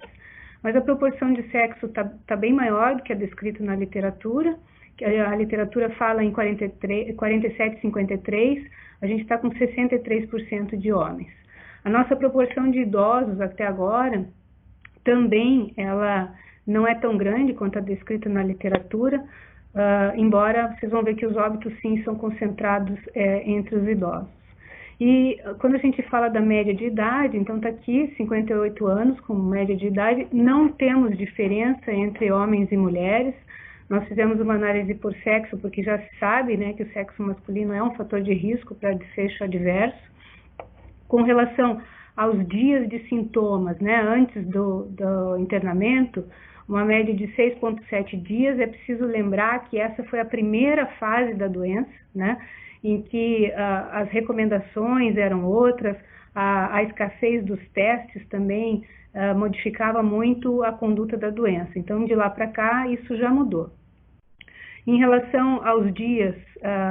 Mas a proporção de sexo está bem maior do que a descrita na literatura, que a literatura fala em 47,53, a gente está com 63% de homens. A nossa proporção de idosos até agora, também ela não é tão grande quanto a descrita na literatura, embora vocês vão ver que os óbitos sim são concentrados entre os idosos. E quando a gente fala da média de idade, então está aqui 58 anos como média de idade, não temos diferença entre homens e mulheres. Nós fizemos uma análise por sexo, porque já se sabe, né, que o sexo masculino é um fator de risco para desfecho adverso. Com relação aos dias de sintomas, né, antes do internamento, uma média de 6,7 dias. É preciso lembrar que essa foi a primeira fase da doença, né, em que as recomendações eram outras, a escassez dos testes também modificava muito a conduta da doença. Então, de lá para cá, isso já mudou. Em relação aos dias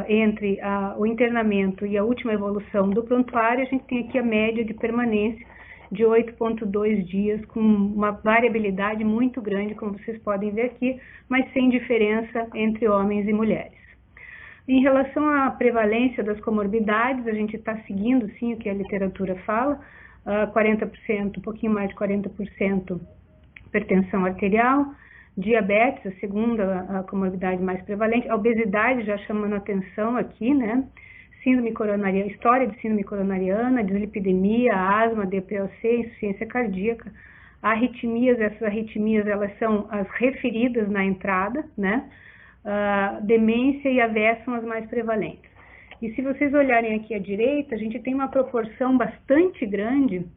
entre o internamento e a última evolução do prontuário, a gente tem aqui a média de permanência de 8,2 dias, com uma variabilidade muito grande, como vocês podem ver aqui, mas sem diferença entre homens e mulheres. Em relação à prevalência das comorbidades, a gente está seguindo, sim, o que a literatura fala, 40%, um pouquinho mais de 40% hipertensão arterial, diabetes, a segunda comorbidade mais prevalente, a obesidade já chamando atenção aqui, né? Síndrome coronariana, história de síndrome coronariana, dislipidemia, asma, DPOC, insuficiência cardíaca, arritmias, essas arritmias elas são as referidas na entrada, né? Demência e AVE são as mais prevalentes. E se vocês olharem aqui à direita, a gente tem uma proporção bastante grande,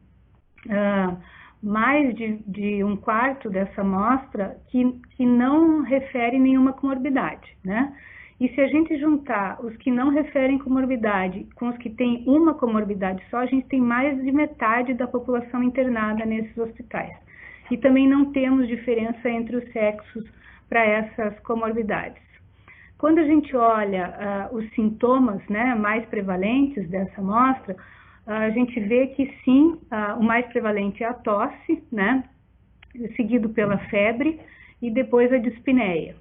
mais de um quarto dessa amostra que não refere nenhuma comorbidade, né? E se a gente juntar os que não referem comorbidade com os que têm uma comorbidade só, a gente tem mais de metade da população internada nesses hospitais. e também não temos diferença entre os sexos para essas comorbidades. Quando a gente olha os sintomas, né, mais prevalentes dessa amostra, a gente vê que sim, o mais prevalente é a tosse, né, seguido pela febre e depois a dispneia.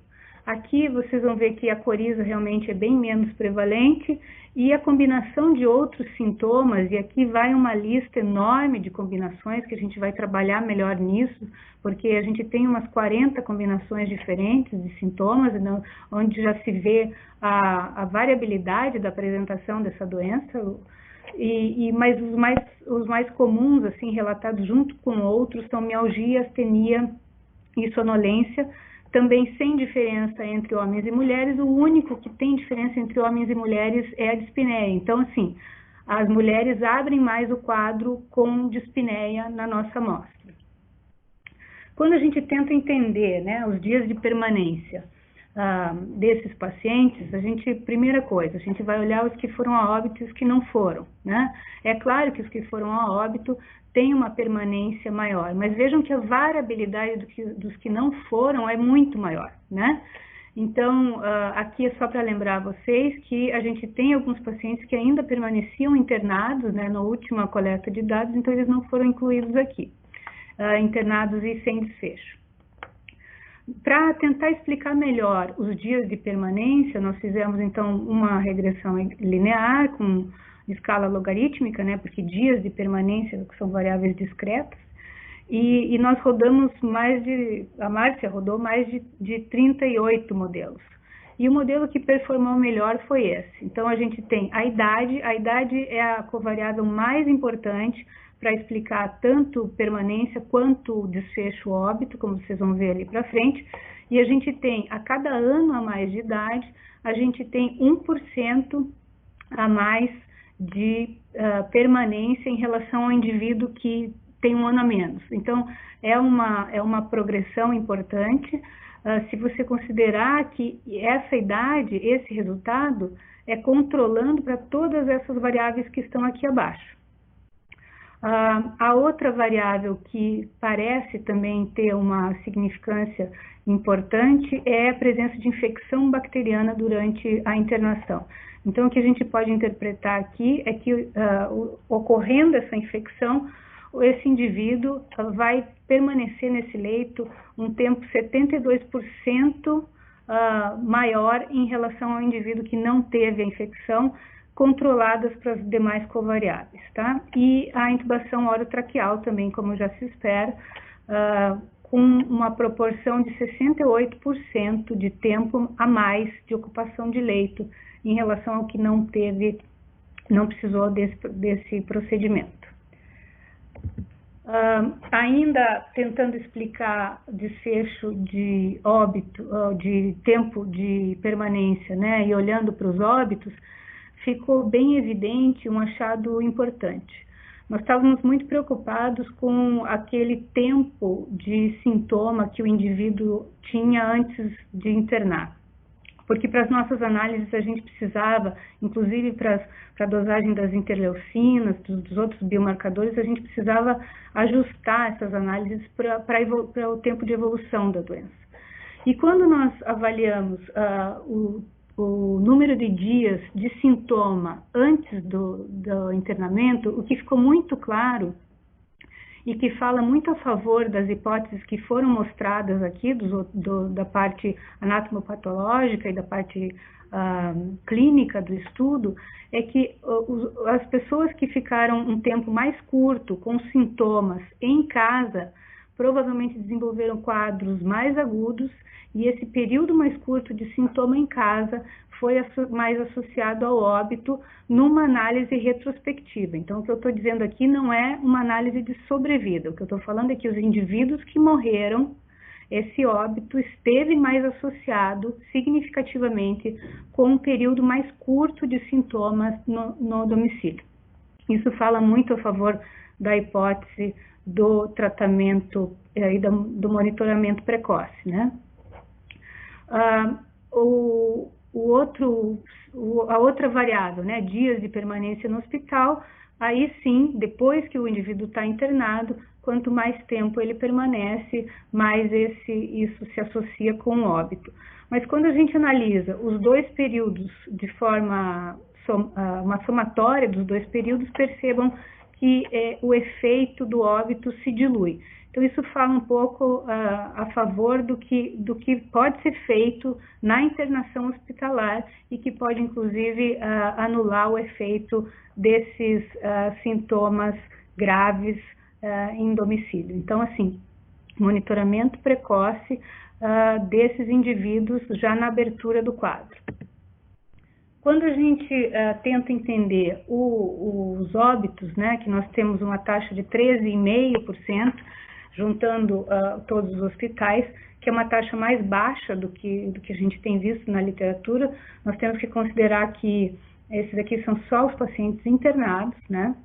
Aqui vocês vão ver que a coriza realmente é bem menos prevalente e a combinação de outros sintomas, e aqui vai uma lista enorme de combinações que a gente vai trabalhar melhor nisso, porque a gente tem umas 40 combinações diferentes de sintomas, onde já se vê a variabilidade da apresentação dessa doença, mas os mais comuns, assim, relatados junto com outros, são mialgia, astenia e sonolência, também sem diferença entre homens e mulheres. O único que tem diferença entre homens e mulheres é a dispneia. Então, assim, as mulheres abrem mais o quadro com dispneia na nossa amostra. Quando a gente tenta entender, né, os dias de permanência desses pacientes, primeira coisa, a gente vai olhar os que foram a óbito e os que não foram, né? É claro que os que foram a óbito têm uma permanência maior, mas vejam que a variabilidade dos que não foram é muito maior, né? Então, aqui é só para lembrar vocês que a gente tem alguns pacientes que ainda permaneciam internados, né, na última coleta de dados, então eles não foram incluídos aqui, internados e sem desfecho. Para tentar explicar melhor os dias de permanência, nós fizemos então uma regressão linear com escala logarítmica, né, porque dias de permanência são variáveis discretas, e nós rodamos a Márcia rodou mais de 38 modelos. E o modelo que performou melhor foi esse. Então, a gente tem a idade é a covariável mais importante para explicar tanto permanência quanto desfecho óbito, como vocês vão ver ali para frente. E a gente tem, a cada ano a mais de idade, a gente tem 1% a mais de permanência em relação ao indivíduo que tem um ano a menos. Então, é uma progressão importante. Se você considerar que essa idade, esse resultado, é controlando para todas essas variáveis que estão aqui abaixo. A outra variável que parece também ter uma significância importante é a presença de infecção bacteriana durante a internação. Então, o que a gente pode interpretar aqui é que, ocorrendo essa infecção, esse indivíduo vai permanecer nesse leito um tempo 72% maior em relação ao indivíduo que não teve a infecção, controladas para as demais covariáveis, tá? E a intubação orotraqueal também, como já se espera, com uma proporção de 68% de tempo a mais de ocupação de leito em relação ao que não precisou desse procedimento. Ainda tentando explicar desfecho de óbito, de tempo de permanência, né, e olhando para os óbitos, ficou bem evidente um achado importante. Nós estávamos muito preocupados com aquele tempo de sintoma que o indivíduo tinha antes de internar. Porque para as nossas análises a gente precisava, inclusive para a dosagem das interleucinas, dos outros biomarcadores, a gente precisava ajustar essas análises para o tempo de evolução da doença. E quando nós avaliamos o número de dias de sintoma antes do internamento, o que ficou muito claro e que fala muito a favor das hipóteses que foram mostradas aqui, da parte anatomopatológica e da parte clínica do estudo, é que as pessoas que ficaram um tempo mais curto com sintomas em casa, provavelmente desenvolveram quadros mais agudos, e esse período mais curto de sintoma em casa foi mais associado ao óbito numa análise retrospectiva. Então, o que eu estou dizendo aqui não é uma análise de sobrevida. O que eu estou falando é que os indivíduos que morreram, esse óbito esteve mais associado significativamente com um período mais curto de sintomas no domicílio. Isso fala muito a favor da hipótese do tratamento e do monitoramento precoce, né? A outra variável, né, dias de permanência no hospital, aí sim, depois que o indivíduo está internado, quanto mais tempo ele permanece, mais isso se associa com o óbito. Mas quando a gente analisa os dois períodos de forma, uma somatória dos dois períodos, percebam que o efeito do óbito se dilui. Então, isso fala um pouco a favor do que pode ser feito na internação hospitalar e que pode, inclusive, anular o efeito desses sintomas graves em domicílio. Então, assim, monitoramento precoce desses indivíduos já na abertura do quadro. Quando a gente tenta entender os óbitos, né, que nós temos uma taxa de 13,5%, juntando todos os hospitais, que é uma taxa mais baixa do que a gente tem visto na literatura, nós temos que considerar que esses aqui são só os pacientes internados, né?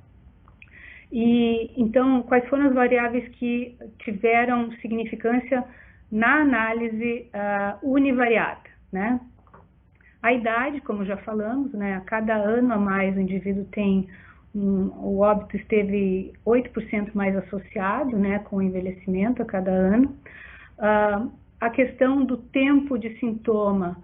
E, então, quais foram as variáveis que tiveram significância na análise univariada, né? A idade, como já falamos, né? A cada ano a mais o indivíduo tem o óbito esteve 8% mais associado, né, com o envelhecimento a cada ano. A questão do tempo de sintoma,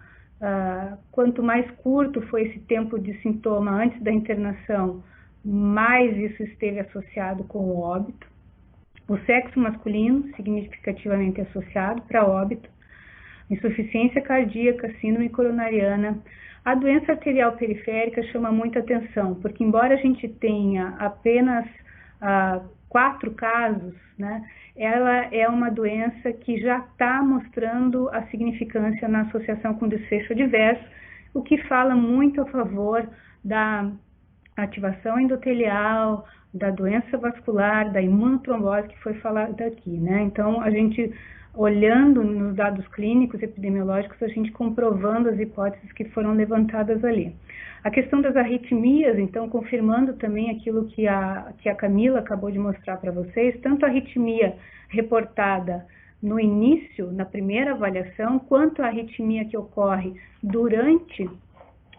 quanto mais curto foi esse tempo de sintoma antes da internação, mais isso esteve associado com o óbito. O sexo masculino, significativamente associado para óbito. Insuficiência cardíaca, síndrome coronariana. A doença arterial periférica chama muita atenção, porque embora a gente tenha apenas 4 casos, né, ela é uma doença que já está mostrando a significância na associação com desfecho adverso, o que fala muito a favor da ativação endotelial, da doença vascular, da imunotrombose que foi falada aqui, né? Então, a gente, olhando nos dados clínicos epidemiológicos, a gente comprovando as hipóteses que foram levantadas ali. A questão das arritmias, então, confirmando também aquilo que a Camila acabou de mostrar para vocês, tanto a arritmia reportada no início, na primeira avaliação, quanto a arritmia que ocorre durante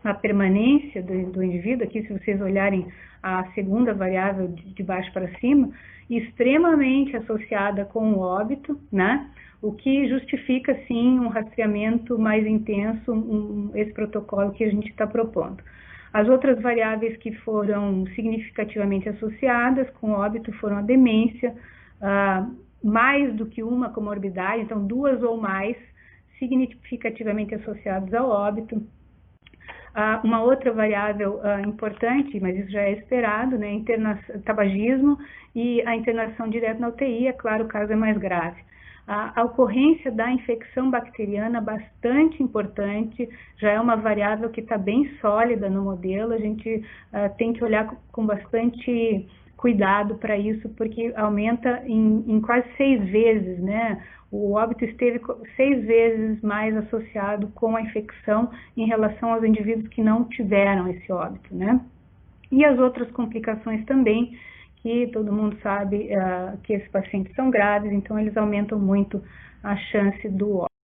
a permanência do indivíduo, aqui se vocês olharem a segunda variável de baixo para cima, extremamente associada com o óbito, né? O que justifica, sim, um rastreamento mais intenso, esse protocolo que a gente está propondo. As outras variáveis que foram significativamente associadas com o óbito foram a demência, mais do que uma comorbidade, então 2 ou mais significativamente associadas ao óbito. Uma outra variável importante, mas isso já é esperado, né, tabagismo e a internação direta na UTI, é claro, o caso é mais grave. A ocorrência da infecção bacteriana, bastante importante, já é uma variável que está bem sólida no modelo, a gente tem que olhar com bastante cuidado para isso, porque aumenta em quase 6 vezes, né? O óbito esteve 6 vezes mais associado com a infecção em relação aos indivíduos que não tiveram esse óbito, né? E as outras complicações também, que todo mundo sabe que esses pacientes são graves, então eles aumentam muito a chance do óbito.